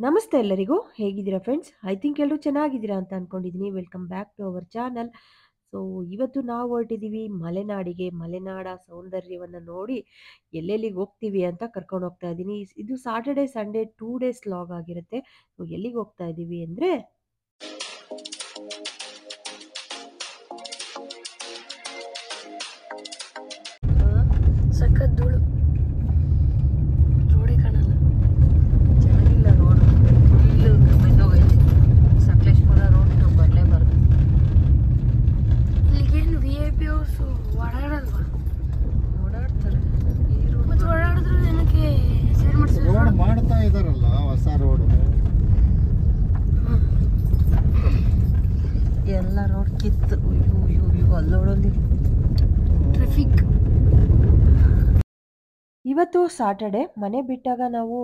ನಮಸ್ತೆ ಎಲ್ಲರಿಗೂ. ಹೇಗಿದ್ದೀರಾ ಫ್ರೆಂಡ್ಸ್? ಐ ಥಿಂಕ್ ಎಲ್ಲರೂ ಚೆನ್ನಾಗಿದ್ದೀರಾ ಅಂತ ಅನ್ಕೊಂಡಿದ್ದೀನಿ. Welcome back to our channel. So ಇವತ್ತು ನಾವು ಹೊರಟಿದ್ದೀವಿ ಮಲೆನಾಡಿಗೆ. ಮಲೆನಾಡ ಸೌಂದರ್ಯವನ್ನು ನೋಡಿ ಎಲ್ಲೆಲ್ಲಿಗೆ ಹೋಗ್ತೀವಿ ಅಂತ ಕರ್ಕೊಂಡು ಹೋಗ್ತಾ ಇದ್ದೀನಿ. ಇದು ಸಾಟರ್ಡೆ ಸಂಡೇ 2 ಡೇಸ್ ಲಾಗ್ ಆಗಿರುತ್ತೆ. ಸೊ ಎಲ್ಲಿಗೆ ಹೋಗ್ತಾ ಇದ್ದೀವಿ ಅಂದರೆ ಸಖತ್ ಧೂಳು, ರೋಡೇ ಕಾಣಲ್ಲ. ಚೆನ್ನಾಗಿಲ್ಲ ರೋಡು, ಫುಲ್ಲು ಬೆಂದೋಗೈತೆ. ಸಕಲೇಶ್ಪುರ ರೋಡ್ ನಾವು ಬರಲೇಬಾರ್ದು. ಇಲ್ಲಿಗೇನು VIP ಹೌಸ್ ಓಡಾಡಲ್ವಾ? ಓಡಾಡ್ತಾರೆ ಈ ರೋಡ್. ಮತ್ತೆ ಓಡಾಡಿದ್ರು ಏನಕ್ಕೆ ಸೈಡ್ ಮಾಡಿಸಿದ್ರು? ರೋಡ್ ಮಾಡ್ತಾ ಇದಾರಲ್ಲ ಹೊಸ ರೋಡ್. ಎಲ್ಲ ರೋಡ್ ಕಿತ್ತು ಇವು ಅಲ್ಲೋಡಲ್ಲಿ ಟ್ರಾಫಿಕ್. ಇವತ್ತು ಸಾಟರ್ಡೆ. ಮನೆ ಬಿಟ್ಟಾಗ ನಾವು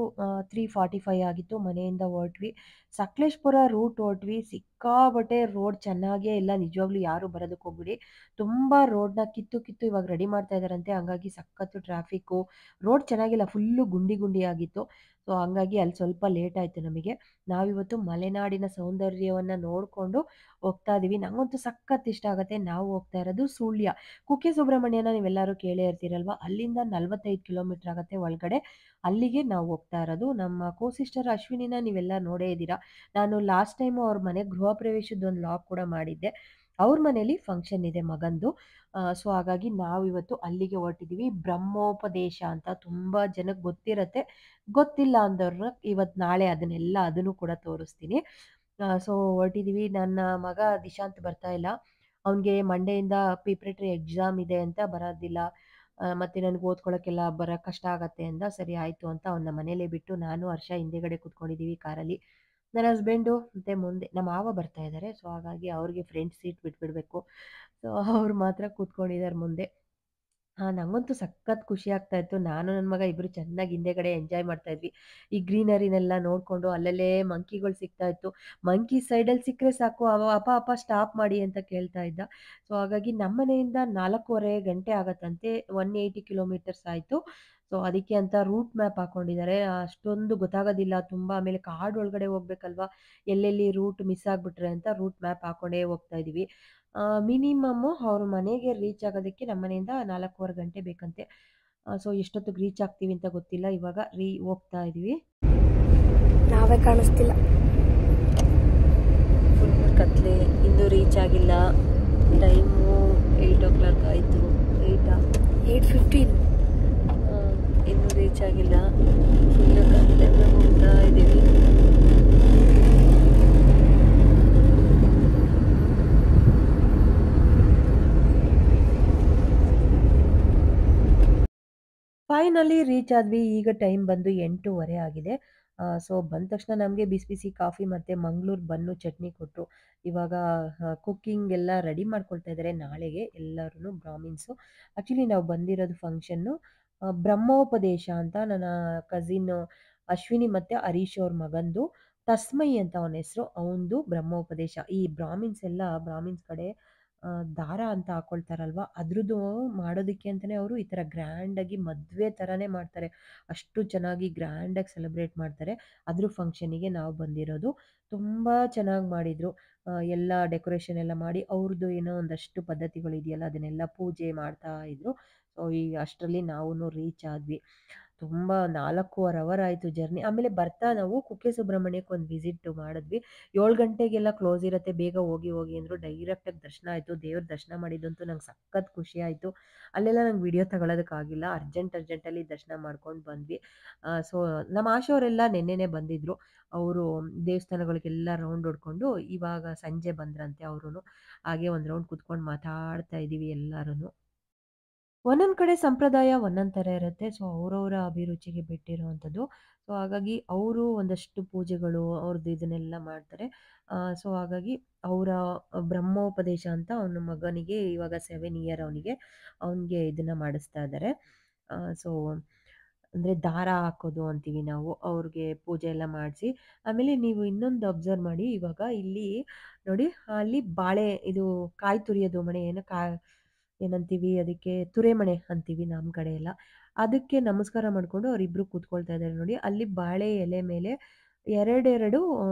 3:45 ಆಗಿತ್ತು. ಮನೆಯಿಂದ ಹೊರಟ್ವಿ. ಸಕಲೇಶ್ಪುರ ರೂಟ್ ಹೊರಟ್ವಿ. ಸಿಕ್ಕಾಬಟ್ಟೆ ರೋಡ್ ಚೆನ್ನಾಗೇ ಇಲ್ಲ. ನಿಜವಾಗ್ಲೂ ಯಾರು ಬರೋದಕ್ಕೆ ಹೋಗ್ಬಿಡಿ. ತುಂಬ ರೋಡ್ನ ಕಿತ್ತು ಇವಾಗ ರೆಡಿ ಮಾಡ್ತಾ ಇದ್ದಾರಂತೆ. ಹಂಗಾಗಿ ಸಖತ್ತು ಟ್ರಾಫಿಕ್ಕು. ರೋಡ್ ಚೆನ್ನಾಗಿಲ್ಲ, ಫುಲ್ಲು ಗುಂಡಿ ಗುಂಡಿ ಆಗಿತ್ತು. ಸೊ ಹಂಗಾಗಿ ಅಲ್ಲಿ ಸ್ವಲ್ಪ ಲೇಟ್ ಆಯಿತು ನಮಗೆ. ನಾವಿವತ್ತು ಮಲೆನಾಡಿನ ಸೌಂದರ್ಯವನ್ನು ನೋಡಿಕೊಂಡು ಹೋಗ್ತಾ ಇದ್ದೀವಿ. ನನಗಂತೂ ಸಖತ್ ಇಷ್ಟ ಆಗುತ್ತೆ. ನಾವು ಹೋಗ್ತಾ ಇರೋದು ಸುಳ್ಯ. ಕುಕ್ಕೆ ಸುಬ್ರಹ್ಮಣ್ಯನ ನೀವೆಲ್ಲರೂ ಕೇಳೇ ಇರ್ತೀರಲ್ವ, ಅಲ್ಲಿಂದ 45 ಕಿಲೋಮೀಟರ್ ಆಗುತ್ತೆ ಒಳಗಡೆ. ಅಲ್ಲಿಗೆ ನಾವು ಹೋಗ್ತಾ ಇರೋದು. ನಮ್ಮ ಕೋ ಸಿಸ್ಟರ್ ಅಶ್ವಿನಿನ ನೀವೆಲ್ಲ ನೋಡೇ ಇದ್ದೀರಾ. ನಾನು ಲಾಸ್ಟ್ ಟೈಮು ಅವ್ರ ಮನೆ ಗೃಹ ಪ್ರವೇಶದ ಒಂದು ಲಾಗ್ ಕೂಡ ಮಾಡಿದ್ದೆ. ಅವ್ರ ಮನೇಲಿ ಫಂಕ್ಷನ್ ಇದೆ ಮಗಂದು. ಸೊ ಹಾಗಾಗಿ ನಾವಿವತ್ತು ಅಲ್ಲಿಗೆ ಹೊರಟಿದ್ದೀವಿ. ಬ್ರಹ್ಮೋಪದೇಶ ಅಂತ ತುಂಬ ಜನಕ್ಕೆ ಗೊತ್ತಿರತ್ತೆ. ಗೊತ್ತಿಲ್ಲ ಅಂದವ್ರನ್ನ ಇವತ್ತು ನಾಳೆ ಅದನ್ನು ಕೂಡ ತೋರಿಸ್ತೀನಿ. ಸೊ ಹೊರಟಿದ್ದೀವಿ. ನನ್ನ ಮಗ ದಿಶಾಂತ್ ಬರ್ತಾ ಇಲ್ಲ. ಅವನಿಗೆ ಮಂಡೆಯಿಂದ ಪ್ರಿಪ್ರೇಟರಿ ಎಕ್ಸಾಮ್ ಇದೆ ಅಂತ ಬರೋದಿಲ್ಲ. ಮತ್ತು ನನಗೆ ಓದ್ಕೊಳ್ಳೋಕ್ಕೆಲ್ಲ ಬರೋಕ್ಕೆ ಕಷ್ಟ ಆಗತ್ತೆ ಅಂದ. ಸರಿ ಆಯಿತು ಅಂತ ಅವನ್ನ ಮನೇಲೇ ಬಿಟ್ಟು ನಾನು ಹರ್ಷ ಹಿಂದೆಗಡೆ ಕೂತ್ಕೊಂಡಿದ್ದೀವಿ ಕಾರಲ್ಲಿ. ನನ್ನ ಹಸ್ಬೆಂಡು ಮತ್ತು ಮುಂದೆ ನಮ್ಮ ಮಾವ ಬರ್ತಾ ಇದ್ದಾರೆ. ಸೊ ಹಾಗಾಗಿ ಅವ್ರಿಗೆ ಫ್ರಂಟ್ ಸೀಟ್ ಬಿಟ್ಬಿಡಬೇಕು. ಸೊ ಅವ್ರು ಮಾತ್ರ ಕೂತ್ಕೊಂಡಿದ್ದಾರೆ ಮುಂದೆ. ನನಗಂತೂ ಸಖತ್ ಖುಷಿ ಆಗ್ತಾ ಇತ್ತು. ನಾನು ನನ್ನ ಮಗ ಇಬ್ಬರು ಚೆನ್ನಾಗಿ ಹಿಂದೆಗಡೆ ಎಂಜಾಯ್ ಮಾಡ್ತಾ ಇದ್ವಿ. ಈ ಗ್ರೀನರಿನೆಲ್ಲ ನೋಡಿಕೊಂಡು ಅಲ್ಲಲ್ಲೇ ಮಂಕಿಗಳು ಸಿಗ್ತಾ ಇತ್ತು. ಮಂಕಿ ಸೈಡಲ್ಲಿ ಸಿಕ್ಕರೆ ಸಾಕು, ಅಪ್ಪ ಅಪ್ಪ ಸ್ಟಾಪ್ ಮಾಡಿ ಅಂತ ಕೇಳ್ತಾ ಇದ್ದ. ಸೊ ಹಾಗಾಗಿ ನಮ್ಮ ಮನೆಯಿಂದ 4:30 ಗಂಟೆ ಆಗತ್ತಂತೆ. 180 ಕಿಲೋಮೀಟರ್ಸ್ ಆಯಿತು. ಸೊ ಅದಕ್ಕೆ ಅಂತ ರೂಟ್ ಮ್ಯಾಪ್ ಹಾಕ್ಕೊಂಡಿದ್ದಾರೆ. ಅಷ್ಟೊಂದು ಗೊತ್ತಾಗೋದಿಲ್ಲ ತುಂಬ. ಆಮೇಲೆ ಕಾಡು ಒಳಗಡೆ ಹೋಗ್ಬೇಕಲ್ವಾ, ಎಲ್ಲೆಲ್ಲಿ ರೂಟ್ ಮಿಸ್ ಆಗಿಬಿಟ್ರೆ ಅಂತ ರೂಟ್ ಮ್ಯಾಪ್ ಹಾಕ್ಕೊಂಡೇ ಹೋಗ್ತಾ ಇದ್ದೀವಿ. ಮಿನಿಮಮ್ಮು ಅವ್ರ ಮನೆಗೆ ರೀಚ್ ಆಗೋದಕ್ಕೆ ನಮ್ಮ ಮನೆಯಿಂದ 4:15 ಗಂಟೆ ಬೇಕಂತೆ. ಸೊ ಎಷ್ಟೊತ್ತಿಗೆ ರೀಚ್ ಆಗ್ತೀವಿ ಅಂತ ಗೊತ್ತಿಲ್ಲ. ಇವಾಗ ಹೋಗ್ತಾ ಇದ್ದೀವಿ. ನಾವೇ ಕಾಣಿಸ್ತಿಲ್ಲ. ಫುಲ್ ಕತ್ಲೆ, ಇನ್ನೂ ರೀಚ್ ಆಗಿಲ್ಲ. ಟೈಮು 8:00 ಆಯಿತು. 8:15. ಇನ್ನೂ ರೀಚ್ ಆಗಿಲ್ಲ. ಫುಲ್ ಕತ್ಲೆ ಹೋಗ್ತಾ ಇದ್ದೀವಿ. ಫೈನಲಿ ರೀಚ್ ಆದ್ವಿ. ಈಗ ಟೈಮ್ ಬಂದು 8:30 ಆಗಿದೆ. ಸೊ ಬಂದ ತಕ್ಷಣ ನಮಗೆ ಬಿಸಿ ಬಿಸಿ ಕಾಫಿ ಮತ್ತು ಮಂಗಳೂರು ಬನ್ನು ಚಟ್ನಿ ಕೊಟ್ಟರು. ಇವಾಗ ಕುಕ್ಕಿಂಗ್ ಎಲ್ಲ ರೆಡಿ ಮಾಡ್ಕೊಳ್ತಾ ಇದ್ದಾರೆ ನಾಳೆಗೆ ಎಲ್ಲರೂ ಬ್ರಾಹ್ಮಿನ್ಸು. ಆ್ಯಕ್ಚುಲಿ ನಾವು ಬಂದಿರೋದು ಫಂಕ್ಷನ್ನು ಬ್ರಹ್ಮೋಪದೇಶ ಅಂತ ನನ್ನ ಕಸಿನ್ ಅಶ್ವಿನಿ ಮತ್ತು ಹರೀಶ್ ಅವ್ರ ಮಗಂದು. ತಸ್ಮೈ ಅಂತ ಅವನ ಹೆಸರು. ಅವನದು ಬ್ರಹ್ಮೋಪದೇಶ. ಈ ಬ್ರಾಹ್ಮಿನ್ಸ್ ಕಡೆ ದಾರ ಅಂತ ಹಾಕೊಳ್ತಾರಲ್ವ, ಅದ್ರದ್ದು ಮಾಡೋದಕ್ಕೆ ಅಂತಲೇ ಅವರು ಈ ಥರ ಗ್ರ್ಯಾಂಡಾಗಿ ಮದುವೆ ಥರನೇ ಮಾಡ್ತಾರೆ. ಅಷ್ಟು ಚೆನ್ನಾಗಿ ಗ್ರ್ಯಾಂಡಾಗಿ ಸೆಲೆಬ್ರೇಟ್ ಮಾಡ್ತಾರೆ. ಅದ್ರ ಫಂಕ್ಷನಿಗೆ ನಾವು ಬಂದಿರೋದು. ತುಂಬ ಚೆನ್ನಾಗಿ ಮಾಡಿದರು. ಎಲ್ಲ ಡೆಕೋರೇಷನ್ ಎಲ್ಲ ಮಾಡಿ ಅವ್ರದ್ದು ಏನೋ ಒಂದಷ್ಟು ಪದ್ಧತಿಗಳಿದೆಯಲ್ಲ ಅದನ್ನೆಲ್ಲ ಪೂಜೆ ಮಾಡ್ತಾ ಇದ್ರು. ಸೊ ಈ ಅಷ್ಟರಲ್ಲಿ ನಾವು ರೀಚ್ ಆದ್ವಿ. ತುಂಬ 4.25 ಅವರ್ ಆಯಿತು ಜರ್ನಿ. ಆಮೇಲೆ ಬರ್ತಾ ನಾವು ಕುಕ್ಕೆ ಸುಬ್ರಹ್ಮಣ್ಯಕ್ಕೆ ಒಂದು ವಿಸಿಟ್ ಮಾಡಿದ್ವಿ. 7 ಗಂಟೆಗೆಲ್ಲ ಕ್ಲೋಸ್ ಇರುತ್ತೆ, ಬೇಗ ಹೋಗಿ ಅಂದರು. ಡೈರೆಕ್ಟಾಗಿ ದರ್ಶನ ಆಯಿತು. ದೇವ್ರ ದರ್ಶನ ಮಾಡಿದ್ದಂತೂ ನಂಗೆ ಸಖತ್ ಖುಷಿ ಆಯಿತು. ಅಲ್ಲೆಲ್ಲ ನಂಗೆ ವಿಡಿಯೋ ತಗೊಳ್ಳೋದಕ್ಕಾಗಿಲ್ಲ. ಅರ್ಜೆಂಟಲ್ಲಿ ದರ್ಶನ ಮಾಡ್ಕೊಂಡು ಬಂದ್ವಿ. ಸೊ ನಮ್ಮ ಆಶೆಯವರೆಲ್ಲ ನೆನ್ನೆನೇ ಬಂದಿದ್ದರು. ಅವರು ದೇವಸ್ಥಾನಗಳಿಗೆಲ್ಲ ರೌಂಡ್ ಹೊಡ್ಕೊಂಡು ಇವಾಗ ಸಂಜೆ ಬಂದ್ರಂತೆ ಅವರೂ. ಹಾಗೆ ಒಂದು ರೌಂಡ್ ಕೂತ್ಕೊಂಡು ಮಾತಾಡ್ತಾ ಇದ್ದೀವಿ ಎಲ್ಲರೂ. ಒಂದೊಂದು ಕಡೆ ಸಂಪ್ರದಾಯ ಒಂದೊಂದು ಥರ ಇರುತ್ತೆ. ಸೊ ಅವರವರ ಅಭಿರುಚಿಗೆ ಬಿಟ್ಟಿರುವಂಥದ್ದು. ಸೊ ಹಾಗಾಗಿ ಅವರು ಒಂದಷ್ಟು ಪೂಜೆಗಳು ಅವ್ರದ್ದು ಇದನ್ನೆಲ್ಲ ಮಾಡ್ತಾರೆ. ಸೊ ಹಾಗಾಗಿ ಅವರ ಬ್ರಹ್ಮೋಪದೇಶ ಅಂತ ಅವನ ಮಗನಿಗೆ ಇವಾಗ 7 ಇಯರ್ ಅವನಿಗೆ ಇದನ್ನು ಮಾಡಿಸ್ತಾ ಇದ್ದಾರೆ. ಸೊ ಅಂದರೆ ದಾರ ಹಾಕೋದು ಅಂತೀವಿ ನಾವು. ಅವ್ರಿಗೆ ಪೂಜೆ ಎಲ್ಲ ಮಾಡಿಸಿ ಆಮೇಲೆ ನೀವು ಇನ್ನೊಂದು ಅಬ್ಸರ್ವ್ ಮಾಡಿ. ಇವಾಗ ಇಲ್ಲಿ ನೋಡಿ, ಅಲ್ಲಿ ಬಾಳೆ ಇದು ಕಾಯಿ ತುರಿಯೋದು ಮಣೆ ಏನಂತೀವಿ ಅದಕ್ಕೆ, ತುರೆಮಣೆ ಅಂತೀವಿ ನಮ್ಮ ಕಡೆ ಎಲ್ಲ. ಅದಕ್ಕೆ ನಮಸ್ಕಾರ ಮಾಡಿಕೊಂಡು ಅವರಿಬ್ಬರು ಕೂತ್ಕೊಳ್ತಾ ಇದ್ದಾರೆ ನೋಡಿ. ಅಲ್ಲಿ ಬಾಳೆ ಎಲೆ ಮೇಲೆ ಎರಡೆರಡು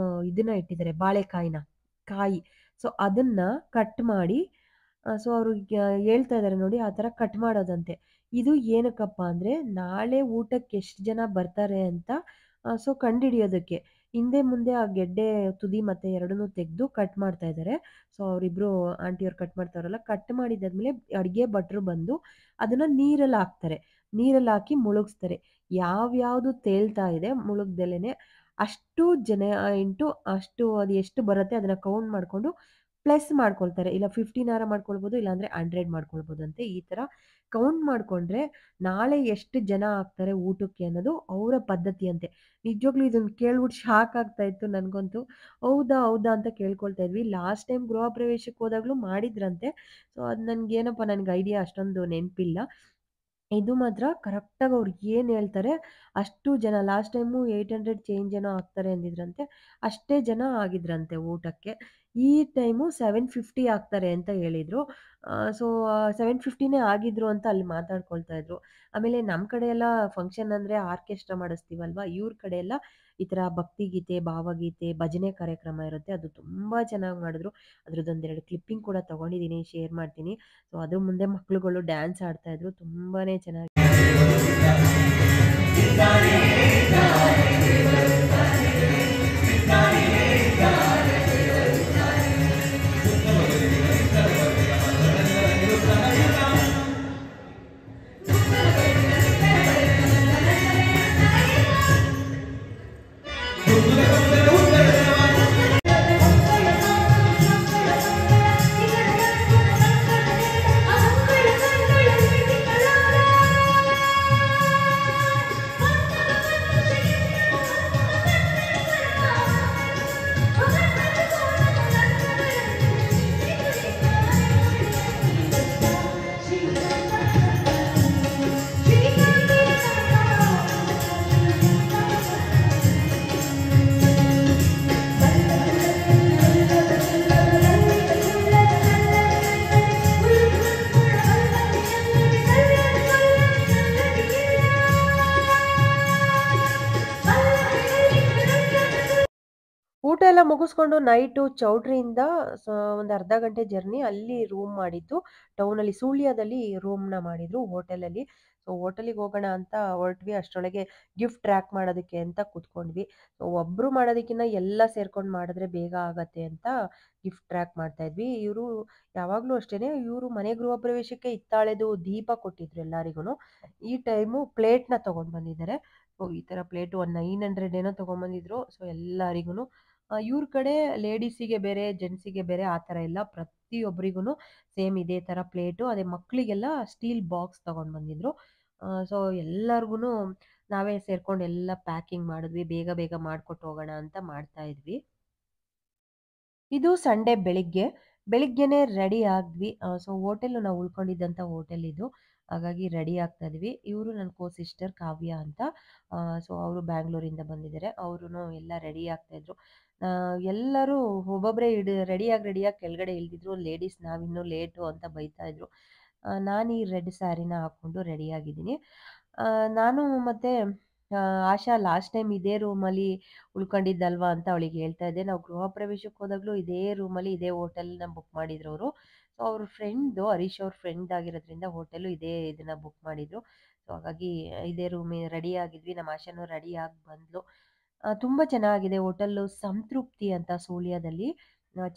ಇದನ್ನ ಇಟ್ಟಿದ್ದಾರೆ, ಬಾಳೆಕಾಯಿನ, ಕಾಯಿ. ಸೊ ಅದನ್ನ ಕಟ್ ಮಾಡಿ, ಸೊ ಅವರು ಹೇಳ್ತಾ ಇದ್ದಾರೆ ನೋಡಿ, ಆ ಥರ ಕಟ್ ಮಾಡೋದಂತೆ. ಇದು ಏನಕ್ಕಪ್ಪ ಅಂದರೆ, ನಾಳೆ ಊಟಕ್ಕೆ ಎಷ್ಟು ಜನ ಬರ್ತಾರೆ ಅಂತ ಸೊ ಕಂಡುಹಿಡಿಯೋದಕ್ಕೆ. ಹಿಂದೆ ಮುಂದೆ ಆ ಗೆಡ್ಡೆ ತುದಿ ಮತ್ತೆ ಎರಡನ್ನೂ ತೆಗೆದು ಕಟ್ ಮಾಡ್ತಾ ಇದ್ದಾರೆ. ಸೊ ಅವರಿಬ್ರು ಆಂಟಿಯವ್ರು ಕಟ್ ಮಾಡ್ತಾರಲ್ಲ, ಕಟ್ ಮಾಡಿದಾದ್ಮೇಲೆ ಅಡುಗೆ ಭಟ್ರು ಬಂದು ಅದನ್ನ ನೀರಲ್ಲಿ ಹಾಕ್ತಾರೆ. ನೀರಲ್ಲಿ ಹಾಕಿ ಮುಳುಗಿಸ್ತಾರೆ. ಯಾವ್ಯಾವುದು ತೇಲ್ತಾ ಇದೆ ಮುಳುಗ್ದೆಲೇನೆ ಅಷ್ಟು ಜನ ಇಂಟು ಅಷ್ಟು ಅದು ಎಷ್ಟು ಬರುತ್ತೆ ಅದನ್ನ ಕೌಂಟ್ ಮಾಡಿಕೊಂಡು ಪ್ಲಸ್ ಮಾಡ್ಕೊಳ್ತಾರೆ. ಇಲ್ಲ 15 ಮಾಡ್ಕೊಳ್ಬೋದು, ಇಲ್ಲಾಂದ್ರೆ 100 ಮಾಡ್ಕೊಳ್ಬೋದಂತೆ. ಈ ಥರ ಕೌಂಟ್ ಮಾಡಿಕೊಂಡ್ರೆ ನಾಳೆ ಎಷ್ಟು ಜನ ಆಗ್ತಾರೆ ಊಟಕ್ಕೆ ಅನ್ನೋದು ಅವರ ಪದ್ಧತಿ ಅಂತೆ. ನಿಜವಾಗ್ಲೂ ಇದನ್ನ ಕೇಳ್ಬಿಟ್ಟು ಶಾಕ್ ಆಗ್ತಾ ಇತ್ತು ನನಗಂತೂ. ಹೌದಾ ಹೌದಾ ಅಂತ ಕೇಳ್ಕೊಳ್ತಾ ಇದ್ವಿ. ಲಾಸ್ಟ್ ಟೈಮ್ ಗೃಹ ಪ್ರವೇಶಕ್ಕೆ ಹೋದಾಗಲೂ ಮಾಡಿದ್ರಂತೆ. ಸೊ ಅದು ನನಗೇನಪ್ಪ, ನನಗೆ ಐಡಿಯಾ ಅಷ್ಟೊಂದು ನೆನಪಿಲ್ಲ. ಇದು ಮಾತ್ರ ಕರೆಕ್ಟಾಗಿ ಅವ್ರು ಏನು ಹೇಳ್ತಾರೆ ಅಷ್ಟು ಜನ. ಲಾಸ್ಟ್ ಟೈಮು 800 ಚೇಂಜ್ ಏನೋ ಆಗ್ತಾರೆ ಅಂದಿದ್ರಂತೆ. ಅಷ್ಟೇ ಜನ ಆಗಿದ್ರಂತೆ ಊಟಕ್ಕೆ. ಈ ಟೈಮು 750 ಆಗ್ತಾರೆ ಅಂತ ಹೇಳಿದ್ರು. ಸೊ 750ನೇ ಆಗಿದ್ರು ಅಂತ ಅಲ್ಲಿ ಮಾತಾಡ್ಕೊಳ್ತಾ ಇದ್ರು. ಆಮೇಲೆ ನಮ್ಮ ಕಡೆ ಎಲ್ಲ ಫಂಕ್ಷನ್ ಅಂದರೆ ಆರ್ಕೆಸ್ಟ್ರಾ ಮಾಡಿಸ್ತೀವಲ್ವಾ, ಇವ್ರ ಕಡೆ ಎಲ್ಲ ಈ ಥರ ಭಕ್ತಿಗೀತೆ, ಭಾವಗೀತೆ, ಭಜನೆ ಕಾರ್ಯಕ್ರಮ ಇರುತ್ತೆ. ಅದು ತುಂಬ ಚೆನ್ನಾಗಿ ಮಾಡಿದ್ರು. ಅದ್ರದ್ದೊಂದೆರಡು ಕ್ಲಿಪ್ಪಿಂಗ್ ಕೂಡ ತೊಗೊಂಡಿದ್ದೀನಿ, ಶೇರ್ ಮಾಡ್ತೀನಿ. ಸೊ ಅದ್ರ ಮುಂದೆ ಮಕ್ಳುಗಳು ಡ್ಯಾನ್ಸ್ ಆಡ್ತಾ ಇದ್ರು. ತುಂಬಾನೇ ಚೆನ್ನಾಗಿ ಊಟ ಎಲ್ಲ ಮುಗಿಸ್ಕೊಂಡು ನೈಟು ಚೌಟ್ರಿಯಿಂದ ಒಂದು ಅರ್ಧ ಗಂಟೆ ಜರ್ನಿ ಅಲ್ಲಿ ರೂಮ್ ಮಾಡಿದ್ದು. ಟೌನಲ್ಲಿ ಸುಳ್ಯದಲ್ಲಿ ರೂಮ್ನ ಮಾಡಿದ್ರು ಹೋಟೆಲಲ್ಲಿ. ಸೊ ಹೋಟೆಲಿಗೆ ಹೋಗೋಣ ಅಂತ ಹೊರಟ್ವಿ. ಅಷ್ಟರೊಳಗೆ ಗಿಫ್ಟ್ ಟ್ರ್ಯಾಕ್ ಮಾಡೋದಕ್ಕೆ ಅಂತ ಕೂತ್ಕೊಂಡ್ವಿ. ಸೊ ಒಬ್ಬರು ಮಾಡೋದಕ್ಕಿಂತ ಎಲ್ಲ ಸೇರ್ಕೊಂಡು ಮಾಡಿದ್ರೆ ಬೇಗ ಆಗತ್ತೆ ಅಂತ ಗಿಫ್ಟ್ ಟ್ರ್ಯಾಕ್ ಮಾಡ್ತಾ ಇದ್ವಿ. ಇವರು ಯಾವಾಗಲೂ ಅಷ್ಟೇ, ಇವರು ಮನೆ ಗೃಹ ಪ್ರವೇಶಕ್ಕೆ ಹಿತ್ತಾಳೆದು ದೀಪ ಕೊಟ್ಟಿದ್ರು ಎಲ್ಲರಿಗೂ. ಈ ಟೈಮು ಪ್ಲೇಟ್ನ ತೊಗೊಂಡು ಬಂದಿದ್ದಾರೆ. ಸೊ ಈ ಥರ ಪ್ಲೇಟು ಒಂದು 900 ಏನೋ ತೊಗೊಂಬಂದಿದ್ರು. ಸೊ ಎಲ್ಲರಿಗೂ ಇವ್ರ ಕಡೆ ಲೇಡೀಸಿಗೆ ಬೇರೆ, ಜೆಂಟ್ಸಿಗೆ ಬೇರೆ ಆ ಥರ ಇಲ್ಲ. ಪ್ರತಿಯೊಬ್ಬರಿಗೂ ಸೇಮ್ ಇದೇ ಥರ ಪ್ಲೇಟು. ಅದೇ ಮಕ್ಕಳಿಗೆಲ್ಲ ಸ್ಟೀಲ್ ಬಾಕ್ಸ್ ತೊಗೊಂಡು ಬಂದಿದ್ರು. ಸೊ ಎಲ್ಲರಿಗೂ ನಾವೇ ಸೇರ್ಕೊಂಡು ಎಲ್ಲ ಪ್ಯಾಕಿಂಗ್ ಮಾಡಿದ್ವಿ. ಬೇಗ ಬೇಗ ಮಾಡಿಕೊಟ್ಟು ಹೋಗೋಣ ಅಂತ ಮಾಡ್ತಾ ಇದ್ವಿ. ಇದು ಸಂಡೇ ಬೆಳಿಗ್ಗೆ. ಬೆಳಿಗ್ಗೆನೇ ರೆಡಿ ಆದ್ವಿ. ಸೊ ಹೋಟೆಲು ನಾವು ಉಳ್ಕೊಂಡಿದ್ದಂಥ ಹೋಟೆಲ್ ಇದು. ಹಾಗಾಗಿ ರೆಡಿ ಆಗ್ತಾ ಇದ್ವಿ. ಇವರು ನನ್ನ ಸಿಸ್ಟರ್ ಕಾವ್ಯ ಅಂತ. ಸೊ ಅವರು ಬ್ಯಾಂಗ್ಳೂರಿಂದ ಬಂದಿದ್ದಾರೆ. ಅವರೂ ಎಲ್ಲ ರೆಡಿ ಆಗ್ತಾಯಿದ್ರು. ಎಲ್ಲರೂ ಒಬ್ಬೊಬ್ಬರೇ ರೆಡಿಯಾಗಿ ಕೆಳಗಡೆ ಇಳಿದಿದ್ರು. ಲೇಡೀಸ್ ನಾವಿನ್ನೂ ಲೇಟು ಅಂತ ಬೈತಾ ಇದ್ರು. ನಾನು ಈ ರೆಡ್ ಸ್ಯಾರಿನ ಹಾಕ್ಕೊಂಡು ರೆಡಿಯಾಗಿದ್ದೀನಿ. ನಾನು ಮತ್ತು ಆಶಾ ಲಾಸ್ಟ್ ಟೈಮ್ ಇದೇ ರೂಮಲ್ಲಿ ಉಳ್ಕೊಂಡಿದ್ದಲ್ವಾ ಅಂತ ಅವಳಿಗೆ ಹೇಳ್ತಾ ಇದ್ದೆ. ನಾವು ಗೃಹ ಪ್ರವೇಶಕ್ಕೆ ಹೋದಾಗಲೂ ಇದೇ ರೂಮಲ್ಲಿ, ಇದೇ ಹೋಟೆಲ್ನ ಬುಕ್ ಮಾಡಿದ್ರು ಅವರು. ಸೊ ಅವ್ರ ಫ್ರೆಂಡ್ದು, ಹರೀಶ್ ಅವ್ರ ಫ್ರೆಂಡ್ ಆಗಿರೋದ್ರಿಂದ ಹೋಟೆಲು ಇದೇ ಇದನ್ನ ಬುಕ್ ಮಾಡಿದ್ರು. ಸೊ ಹಾಗಾಗಿ ಇದೇ ರೂಮಿ ರೆಡಿ ಆಗಿದ್ವಿ. ನಮ್ಮ ಆಶಾನು ರೆಡಿಯಾಗಿ ಬಂದ್ಲು. ತುಂಬ ಚೆನ್ನಾಗಿದೆ ಹೋಟೆಲ್ಲು. ಸಂತೃಪ್ತಿ ಅಂತ ಸುಳ್ಯದಲ್ಲಿ.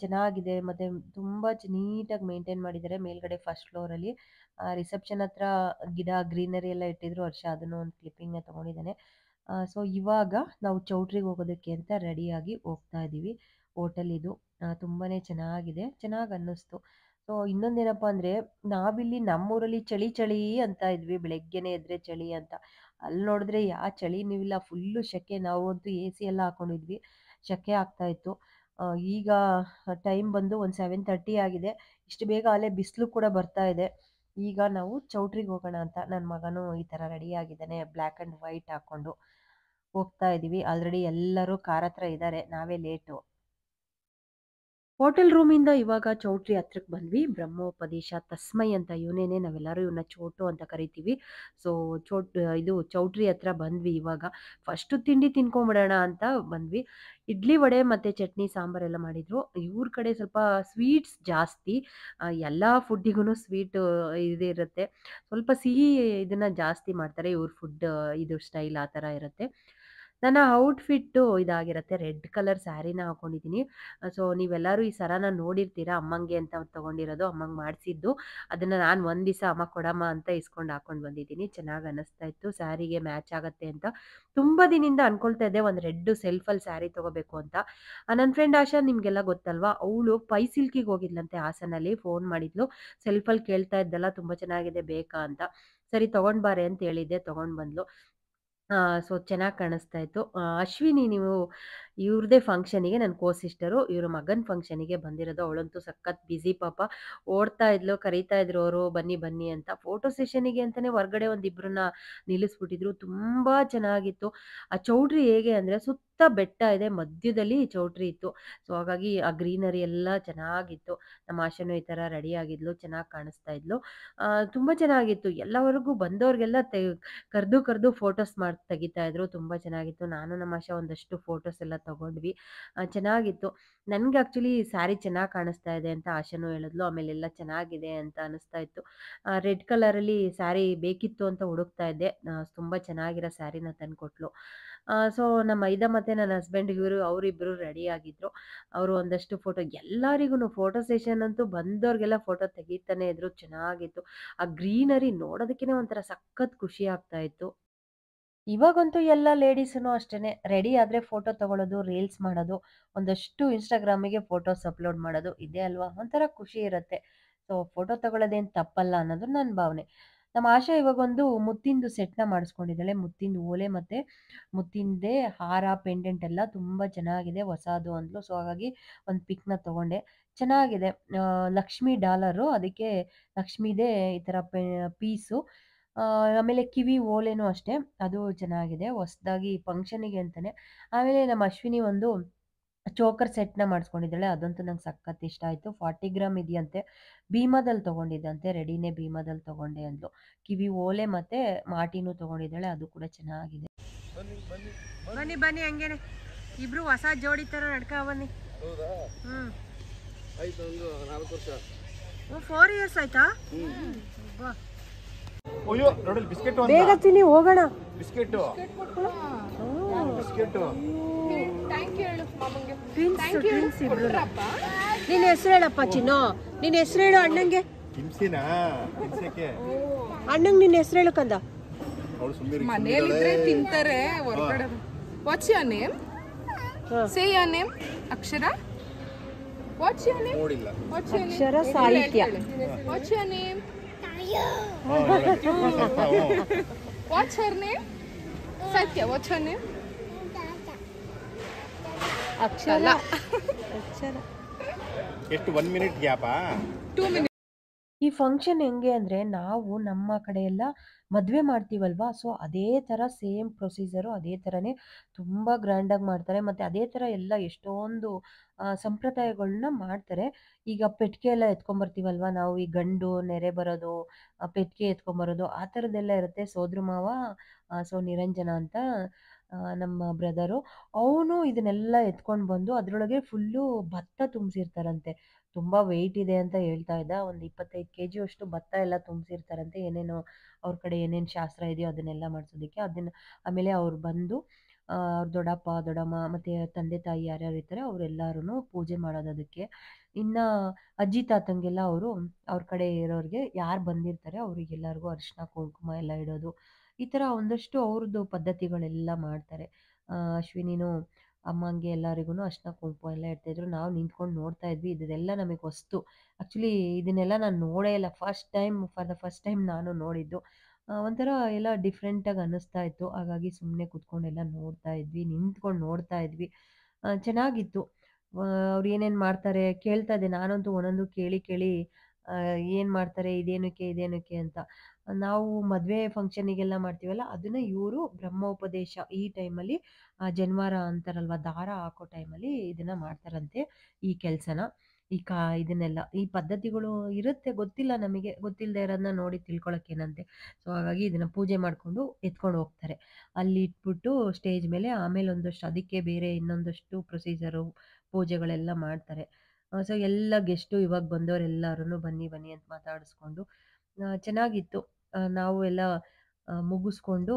ಚೆನ್ನಾಗಿದೆ. ಮತ್ತು ತುಂಬ ನೀಟಾಗಿ ಮೇಂಟೈನ್ ಮಾಡಿದ್ದಾರೆ. ಮೇಲ್ಗಡೆ ಫಸ್ಟ್ ಫ್ಲೋರಲ್ಲಿ ರಿಸೆಪ್ಷನ್ ಹತ್ರ ಗಿಡ, ಗ್ರೀನರಿ ಎಲ್ಲ ಇಟ್ಟಿದ್ರು. ಹರ್ಷ ಅದನ್ನು ಒಂದು ಕ್ಲಿಪ್ಪಿಂಗ್ನ ತೊಗೊಂಡಿದ್ದಾನೆ. ಸೊ ಇವಾಗ ನಾವು ಚೌಟ್ರಿಗೆ ಹೋಗೋದಕ್ಕೆ ಅಂತ ರೆಡಿಯಾಗಿ ಹೋಗ್ತಾ ಇದ್ದೀವಿ. ಹೋಟೆಲ್ ಇದು ತುಂಬಾ ಚೆನ್ನಾಗಿದೆ, ಚೆನ್ನಾಗಿ ಅನ್ನಿಸ್ತು. ಸೊ ಇನ್ನೊಂದೇನಪ್ಪ ಅಂದರೆ, ನಾವಿಲ್ಲಿ ನಮ್ಮೂರಲ್ಲಿ ಚಳಿ ಚಳಿ ಅಂತ ಇದ್ವಿ, ಬೆಳಗ್ಗೆನೇ ಎದ್ರೆ ಚಳಿ ಅಂತ. ಅಲ್ಲಿ ನೋಡಿದ್ರೆ ಚಳಿನೂ ಇಲ್ಲ, ಫುಲ್ಲು ಸೆಕೆ. ನಾವಂತೂ ಎ ಸಿ ಎಲ್ಲ ಹಾಕ್ಕೊಂಡಿದ್ವಿ, ಸೆಕೆ ಆಗ್ತಾಯಿತ್ತು. ಈಗ ಟೈಮ್ ಬಂದು ಒಂದು 7:30 ಆಗಿದೆ. ಇಷ್ಟು ಬೇಗ ಅಲ್ಲೇ ಬಿಸಿಲು ಕೂಡ ಬರ್ತಾ ಇದೆ. ಈಗ ನಾವು ಚೌಟ್ರಿಗೆ ಹೋಗೋಣ ಅಂತ ನನ್ನ ಮಗನೂ ಈ ಥರ ರೆಡಿ ಆಗಿದ್ದಾನೆ, ಬ್ಲ್ಯಾಕ್ ಆ್ಯಂಡ್ ವೈಟ್ ಹಾಕ್ಕೊಂಡು ಹೋಗ್ತಾ ಇದ್ದೀವಿ. ಆಲ್ರೆಡಿ ಎಲ್ಲರೂ ಕಾರ್ ಹತ್ರ ಇದ್ದಾರೆ, ನಾವೇ ಲೇಟು. ಹೋಟೆಲ್ ರೂಮಿಂದ ಇವಾಗ ಚೌಟ್ರಿ ಹತ್ರಕ್ಕೆ ಬಂದ್ವಿ. ಬ್ರಹ್ಮೋಪದೇಶ ತಸ್ಮೈ ಅಂತ ಇವನೇನೆ, ನಾವೆಲ್ಲರೂ ಇವನ್ನ ಚೋಟು ಅಂತ ಕರಿತೀವಿ. ಸೊ ಇದು ಚೌಟ್ರಿ ಹತ್ರ ಬಂದ್ವಿ ಇವಾಗ. ಫಸ್ಟು ತಿಂಡಿ ತಿನ್ಕೊಂಬಿಡೋಣ ಅಂತ ಬಂದ್ವಿ. ಇಡ್ಲಿ ವಡೆ ಮತ್ತು ಚಟ್ನಿ ಸಾಂಬಾರೆಲ್ಲ ಮಾಡಿದ್ರು. ಇವ್ರ ಕಡೆ ಸ್ವಲ್ಪ ಸ್ವೀಟ್ಸ್ ಜಾಸ್ತಿ. ಎಲ್ಲ ಫುಡ್ಡಿಗೂ ಸ್ವೀಟು ಇದಿರುತ್ತೆ. ಸ್ವಲ್ಪ ಸಿಹಿ ಇದನ್ನು ಜಾಸ್ತಿ ಮಾಡ್ತಾರೆ. ಇವ್ರ ಫುಡ್ ಇದು ಸ್ಟೈಲ್ ಆ ಥರ ಇರುತ್ತೆ. ನನ್ನ ಔಟ್‌ಫಿಟ್ಟು ಇದಾಗಿರುತ್ತೆ. ರೆಡ್ ಕಲರ್ ಸ್ಯಾರಿನ ಹಾಕೊಂಡಿದ್ದೀನಿ. ಸೊ ನೀವೆಲ್ಲರೂ ಈ ಸರಾನ ನೋಡಿರ್ತೀರಾ. ಅಮ್ಮಂಗೆ ಅಂತ ತಗೊಂಡಿರೋದು, ಅಮ್ಮಂಗೆ ಮಾಡಿಸಿದ್ದು. ಅದನ್ನು ನಾನು ಒಂದು ದಿವಸ ಅಮ್ಮ ಕೊಡಮ್ಮ ಅಂತ ಇಸ್ಕೊಂಡು ಹಾಕೊಂಡು ಬಂದಿದ್ದೀನಿ. ಚೆನ್ನಾಗಿ ಅನ್ನಿಸ್ತಾ ಇತ್ತು, ಸ್ಯಾರಿಗೆ ಮ್ಯಾಚ್ ಆಗುತ್ತೆ ಅಂತ. ತುಂಬ ದಿನದಿಂದ ಅನ್ಕೊಳ್ತಾ ಇದ್ದೆ ಒಂದು ರೆಡ್ ಸೆಲ್ಫಲ್ಲಿ ಸ್ಯಾರಿ ತೊಗೋಬೇಕು ಅಂತ. ನನ್ನ ಫ್ರೆಂಡ್ ಆಶಾ ನಿಮಗೆಲ್ಲ ಗೊತ್ತಲ್ವಾ, ಅವಳು ಪೈ ಸಿಲ್ಕಿಗೆ ಹೋಗಿದ್ಲಂತೆ ಹಾಸನಲ್ಲಿ. ಫೋನ್ ಮಾಡಿದ್ಲು, ಸೆಲ್ಫಲ್ಲಿ ಕೇಳ್ತಾ ಇದ್ದಲ್ಲ, ತುಂಬ ಚೆನ್ನಾಗಿದೆ ಬೇಕಾ ಅಂತ. ಸರಿ ತೊಗೊಂಡು ಬಾರೆ ಅಂತ ಹೇಳಿದ್ದೆ, ತೊಗೊಂಡು ಬಂದ್ಲು. ಸೊ ಚೆನ್ನಾಗಿ ಕಾಣಿಸ್ತಾ ಇತ್ತು. ಅಶ್ವಿನಿ ನೀವು ಇವ್ರದ್ದೇ ಫಂಕ್ಷನಿಗೆ, ನನ್ನ ಕೋ-ಸಿಸ್ಟರು, ಇವ್ರ ಮಗನ ಫಂಕ್ಷನಿಗೆ ಬಂದಿರೋದು. ಅವಳಂತೂ ಸಖತ್ ಬ್ಯುಸಿ ಪಾಪ. ಓಡ್ತಾ ಇದ್ಲು, ಕರೀತಾ ಇದ್ರು ಅವರು ಬನ್ನಿ ಬನ್ನಿ ಅಂತ. ಫೋಟೋ ಸೆಷನಿಗೆ ಅಂತಲೇ ಹೊರಗಡೆ ಒಂದಿಬ್ಬರನ್ನ ನಿಲ್ಲಿಸ್ಬಿಟ್ಟಿದ್ರು. ತುಂಬ ಚೆನ್ನಾಗಿತ್ತು. ಆ ಚೌಟ್ರಿ ಹೇಗೆ ಅಂದರೆ ಸುತ್ತ ಬೆಟ್ಟ ಇದೆ, ಮಧ್ಯದಲ್ಲಿ ಚೌಟ್ರಿ ಇತ್ತು. ಸೊ ಹಾಗಾಗಿ ಆ ಗ್ರೀನರಿ ಎಲ್ಲ ಚೆನ್ನಾಗಿತ್ತು. ನಮ್ಮ ಆಶಾನು ಈ ಥರ ರೆಡಿ ಆಗಿದ್ಲು, ಚೆನ್ನಾಗಿ ಕಾಣಿಸ್ತಾ ಇದ್ಲು. ತುಂಬ ಚೆನ್ನಾಗಿತ್ತು. ಎಲ್ಲವರೆಗೂ ಬಂದವ್ರಿಗೆಲ್ಲ ಕರೆದು ಫೋಟೋಸ್ ತೆಗಿತಾ ಇದ್ರು. ತುಂಬ ಚೆನ್ನಾಗಿತ್ತು. ನಾನು ನಮ್ಮ ಆಶಾ ಒಂದಷ್ಟು ಫೋಟೋಸ್ ಎಲ್ಲ ತಗೊಂಡ್ವಿ. ಚೆನ್ನಾಗಿತ್ತು. ನನಗೆ ಆ್ಯಕ್ಚುಲಿ ಸ್ಯಾರಿ ಚೆನ್ನಾಗಿ ಕಾಣಿಸ್ತಾ ಇದೆ ಅಂತ ಆಶಾನು ಹೇಳಿದ್ಲು. ಆಮೇಲೆ ಎಲ್ಲ ಚೆನ್ನಾಗಿದೆ ಅಂತ ಅನಿಸ್ತಾ ಇತ್ತು. ರೆಡ್ ಕಲರಲ್ಲಿ ಸ್ಯಾರಿ ಬೇಕಿತ್ತು ಅಂತ ಹುಡುಕ್ತಾ ಇದ್ದೆ. ತುಂಬ ಚೆನ್ನಾಗಿರೋ ಸ್ಯಾರಿನ ತಂದುಕೊಟ್ಲು. ಸೊ ನಮ್ಮ ಮೈದಾ ಮತ್ತು ನನ್ನ ಹಸ್ಬೆಂಡ್ ಅವರಿಬ್ಬರು ರೆಡಿ ಆಗಿದ್ರು. ಅವರು ಒಂದಷ್ಟು ಫೋಟೋ, ಎಲ್ಲರಿಗೂ ಫೋಟೋ ಸೆಷನ್ ಅಂತೂ ಬಂದವ್ರಿಗೆಲ್ಲ ಫೋಟೋ ತೆಗಿತಾನೆ ಇದ್ರು. ಚೆನ್ನಾಗಿತ್ತು. ಆ ಗ್ರೀನರಿ ನೋಡೋದಕ್ಕೇ ಒಂಥರ ಸಖತ್ ಖುಷಿ ಆಗ್ತಾ ಇತ್ತು. ಇವಾಗಂತೂ ಎಲ್ಲ ಲೇಡೀಸೂ ಅಷ್ಟೇ, ರೆಡಿ ಆದರೆ ಫೋಟೋ ತಗೊಳ್ಳೋದು, ರೀಲ್ಸ್ ಮಾಡೋದು, ಒಂದಷ್ಟು ಇನ್ಸ್ಟಾಗ್ರಾಮಿಗೆ ಫೋಟೋಸ್ ಅಪ್ಲೋಡ್ ಮಾಡೋದು, ಇದೇ ಅಲ್ವಾ ಒಂಥರ ಖುಷಿ ಇರುತ್ತೆ. ಸೊ ಫೋಟೋ ತಗೊಳ್ಳೋದೇನು ತಪ್ಪಲ್ಲ ಅನ್ನೋದು ನನ್ನ ಭಾವನೆ. ನಮ್ಮ ಆಶಾ ಇವಾಗೊಂದು ಮುತ್ತಿಂದು ಸೆಟ್ನ ಮಾಡಿಸ್ಕೊಂಡಿದ್ದಾಳೆ. ಮುತ್ತಿಂದು ಓಲೆ ಮತ್ತು ಮುತ್ತಿಂದೇ ಹಾರ, ಪೆಂಡೆಂಟ್ ಎಲ್ಲ ತುಂಬ ಚೆನ್ನಾಗಿದೆ, ಹೊಸದು ಅಂದ್ಲು. ಸೊ ಹಾಗಾಗಿ ಒಂದು ಪಿಕ್ನ ತೊಗೊಂಡೆ. ಚೆನ್ನಾಗಿದೆ. ಲಕ್ಷ್ಮಿ ಡಾಲರು, ಅದಕ್ಕೆ ಲಕ್ಷ್ಮೀದೇ ಈ ಥರ ಪೀಸು. ಆಮೇಲೆ ಕಿವಿ ಓಲೆನೂ ಅಷ್ಟೇ, ಅದು ಚೆನ್ನಾಗಿದೆ. ಹೊಸದಾಗಿ ಫಂಕ್ಷನಿಗೆ ಅಂತಲೇ. ಆಮೇಲೆ ನಮ್ಮ ಅಶ್ವಿನಿ ಒಂದು ಚೋಕರ್ ಸೆಟ್ನ ಮಾಡಿಸ್ಕೊಂಡಿದ್ದಾಳೆ. ಅದಂತೂ ನಂಗೆ ಸಖತ್ ಇಷ್ಟ ಆಯಿತು. 40 ಗ್ರಾಮ್ ಇದೆಯಂತೆ. ಭೀಮಾದಲ್ಲಿ ತೊಗೊಂಡಿದ್ದಂತೆ, ರೆಡಿನೇ ಭೀಮಾದಲ್ಲಿ ತೊಗೊಂಡೆ ಅಂದ್ಲು. ಕಿವಿ ಓಲೆ ಮತ್ತು ಮಾಟಿನೂ ತೊಗೊಂಡಿದ್ದಾಳೆ, ಅದು ಕೂಡ ಚೆನ್ನಾಗಿದೆ. ಬನ್ನಿ ಬನ್ನಿ, ಹಂಗೇನೆ ಇಬ್ರು ಹೊಸ ಜೋಡಿ ಥರ ನಡ್ಕ ಬನ್ನಿ. ಹ್ಞೂ 4 ಇಯರ್ಸ್ ಆಯ್ತಾ? ಬೇಗ ತಿನ್ನಿ, ಹೋಗೋಣ. ನಿನ್ನ ಹೆಸರು ಹೇಳಪ್ಪ ಚಿನ್ನು, ನಿನ್ನ ಹೆಸರು ಹೇಳು ಅಣ್ಣಂಗೆ. ಅಣ್ಣಂಗೆ ನಿನ್ನ ಹೆಸರು ಹೇಳು ಕಂದ. ಮನೆಯಲ್ಲಿದ್ರೆ ತಿಂತಾರೆ, ಹೊರಗಡೆ. What's your name? Say your name. Akshara. What's your name? Akshara Sahitya. What's your name? What's her name? Satya. What's her name? Akshara. ಎಷ್ಟು 1 ಮಿನಿಟ್ ಗ್ಯಾಪಾ? 2 ಮಿನಿಟ್. ಈ ಫಂಕ್ಷನ್ ಹೆಂಗೆ ಅಂದರೆ, ನಾವು ನಮ್ಮ ಕಡೆ ಎಲ್ಲ ಮದುವೆ ಮಾಡ್ತೀವಲ್ವಾ, ಸೊ ಅದೇ ಥರ ಸೇಮ್ ಪ್ರೊಸೀಜರು, ಅದೇ ಥರನೇ ತುಂಬ ಗ್ರ್ಯಾಂಡಾಗಿ ಮಾಡ್ತಾರೆ. ಮತ್ತು ಅದೇ ಥರ ಎಲ್ಲ ಎಷ್ಟೊಂದು ಸಂಪ್ರದಾಯಗಳನ್ನ ಮಾಡ್ತಾರೆ. ಈಗ ಪೆಟ್ಟಿಗೆ ಎಲ್ಲ ಎತ್ಕೊಂಬರ್ತೀವಲ್ವ ನಾವು, ಈ ಗಂಡು ನೆರೆ ಬರೋದು, ಪೆಟ್ಟಿಗೆ ಎತ್ಕೊಂಬರೋದು, ಆ ಥರದ್ದೆಲ್ಲ ಇರುತ್ತೆ. ಸೋದ್ರ ಮಾವ, ಸೊ ನಿರಂಜನ ಅಂತ ನಮ್ಮ ಬ್ರದರು, ಅವನು ಇದನ್ನೆಲ್ಲ ಎತ್ಕೊಂಡು ಬಂದು ಅದರೊಳಗೆ ಫುಲ್ಲು ಭತ್ತ ತುಂಬಿಸಿರ್ತಾರಂತೆ. ತುಂಬ ವೆಯ್ಟ್ ಇದೆ ಅಂತ ಹೇಳ್ತಾ ಇದ್ದ. ಒಂದು 25 kg ಅಷ್ಟು ಭತ್ತ ಎಲ್ಲ ತುಂಬಿಸಿರ್ತಾರಂತೆ. ಏನೇನೋ ಅವ್ರ ಕಡೆ ಏನೇನು ಶಾಸ್ತ್ರ ಇದೆಯೋ ಅದನ್ನೆಲ್ಲ ಮಾಡಿಸೋದಕ್ಕೆ. ಅದನ್ನು ಆಮೇಲೆ ಅವ್ರು ಬಂದು ಅವ್ರ ದೊಡ್ಡಪ್ಪ ದೊಡ್ಡಮ್ಮ ಮತ್ತು ತಂದೆ ತಾಯಿ ಯಾರ್ಯಾರು ಇರ್ತಾರೆ ಅವರೆಲ್ಲರೂ ಪೂಜೆ ಮಾಡೋದು ಅದಕ್ಕೆ. ಇನ್ನು ಅಜ್ಜಿ ತಾತಂಗೆಲ್ಲ ಅವರು ಅವ್ರ ಕಡೆ ಇರೋರಿಗೆ ಯಾರು ಬಂದಿರ್ತಾರೆ ಅವರಿಗೆಲ್ಲರಿಗೂ ಅರಿಶಿನ ಕುಂಕುಮ ಎಲ್ಲ ಇಡೋದು, ಈ ಥರ ಒಂದಷ್ಟು ಅವ್ರದ್ದು ಪದ್ಧತಿಗಳೆಲ್ಲ ಮಾಡ್ತಾರೆ. ಅಶ್ವಿನಿನೂ ಅಮ್ಮಂಗೆ ಎಲ್ಲರಿಗೂ ಅರಿಶಿನ ಕುಂಕುಮ ಎಲ್ಲ ಇಡ್ತಾಯಿದ್ರು. ನಾವು ನಿಂತ್ಕೊಂಡು ನೋಡ್ತಾ ಇದ್ವಿ. ಇದೆಲ್ಲ ನಮಗೆ ಹೊಸ್ತು. ಆ್ಯಕ್ಚುಲಿ ಇದನ್ನೆಲ್ಲ ನಾನು ನೋಡೇ ಇಲ್ಲ. ಫಾರ್ ದ ಫಸ್ಟ್ ಟೈಮ್ ನಾನು ನೋಡಿದ್ದು. ಒಂಥರ ಎಲ್ಲ ಡಿಫ್ರೆಂಟಾಗಿ ಅನ್ನಿಸ್ತಾ ಇತ್ತು. ಹಾಗಾಗಿ ಸುಮ್ಮನೆ ಕೂತ್ಕೊಂಡೆಲ್ಲ ನೋಡ್ತಾ ಇದ್ವಿ, ನಿಂತ್ಕೊಂಡು ನೋಡ್ತಾ ಇದ್ವಿ. ಚೆನ್ನಾಗಿತ್ತು. ಅವ್ರು ಏನೇನು ಮಾಡ್ತಾರೆ ಕೇಳ್ತಾ ಇದ್ದೆ. ನಾನಂತೂ ಒಂದೊಂದು ಕೇಳಿ ಕೇಳಿ ಏನು ಮಾಡ್ತಾರೆ, ಇದೇನಕ್ಕೆ ಅಂತ. ನಾವು ಮದುವೆ ಫಂಕ್ಷನಿಗೆಲ್ಲ ಮಾಡ್ತೀವಲ್ಲ, ಅದನ್ನು ಇವರು ಬ್ರಹ್ಮೋಪದೇಶ ಈ ಟೈಮಲ್ಲಿ, ಜನಿವಾರ ಅಂತಾರಲ್ವ, ದಾರ ಹಾಕೋ ಟೈಮಲ್ಲಿ ಇದನ್ನು ಮಾಡ್ತಾರಂತೆ ಈ ಕೆಲಸನ. ಇದನ್ನೆಲ್ಲ ಈ ಪದ್ಧತಿಗಳು ಇರುತ್ತೆ, ಗೊತ್ತಿಲ್ಲ ನಮಗೆ, ಗೊತ್ತಿಲ್ಲದೆ ಇರೋದನ್ನ ನೋಡಿ ತಿಳ್ಕೊಳಕ್ಕೇನಂತೆ. ಸೊ ಹಾಗಾಗಿ ಇದನ್ನ ಪೂಜೆ ಮಾಡಿಕೊಂಡು ಎತ್ಕೊಂಡು ಹೋಗ್ತಾರೆ. ಅಲ್ಲಿ ಇಟ್ಬಿಟ್ಟು ಸ್ಟೇಜ್ ಮೇಲೆ ಆಮೇಲೆ ಒಂದಷ್ಟು ಅದಕ್ಕೆ ಬೇರೆ ಇನ್ನೊಂದಷ್ಟು ಪ್ರೊಸೀಜರು ಪೂಜೆಗಳೆಲ್ಲ ಮಾಡ್ತಾರೆ. ಸೊ ಎಲ್ಲ ಗೆಸ್ಟು ಇವಾಗ ಬಂದವರೆಲ್ಲರೂ ಬನ್ನಿ ಬನ್ನಿ ಅಂತ ಮಾತಾಡಿಸ್ಕೊಂಡು ಚೆನ್ನಾಗಿತ್ತು. ನಾವು ಎಲ್ಲ ಮುಗಿಸ್ಕೊಂಡು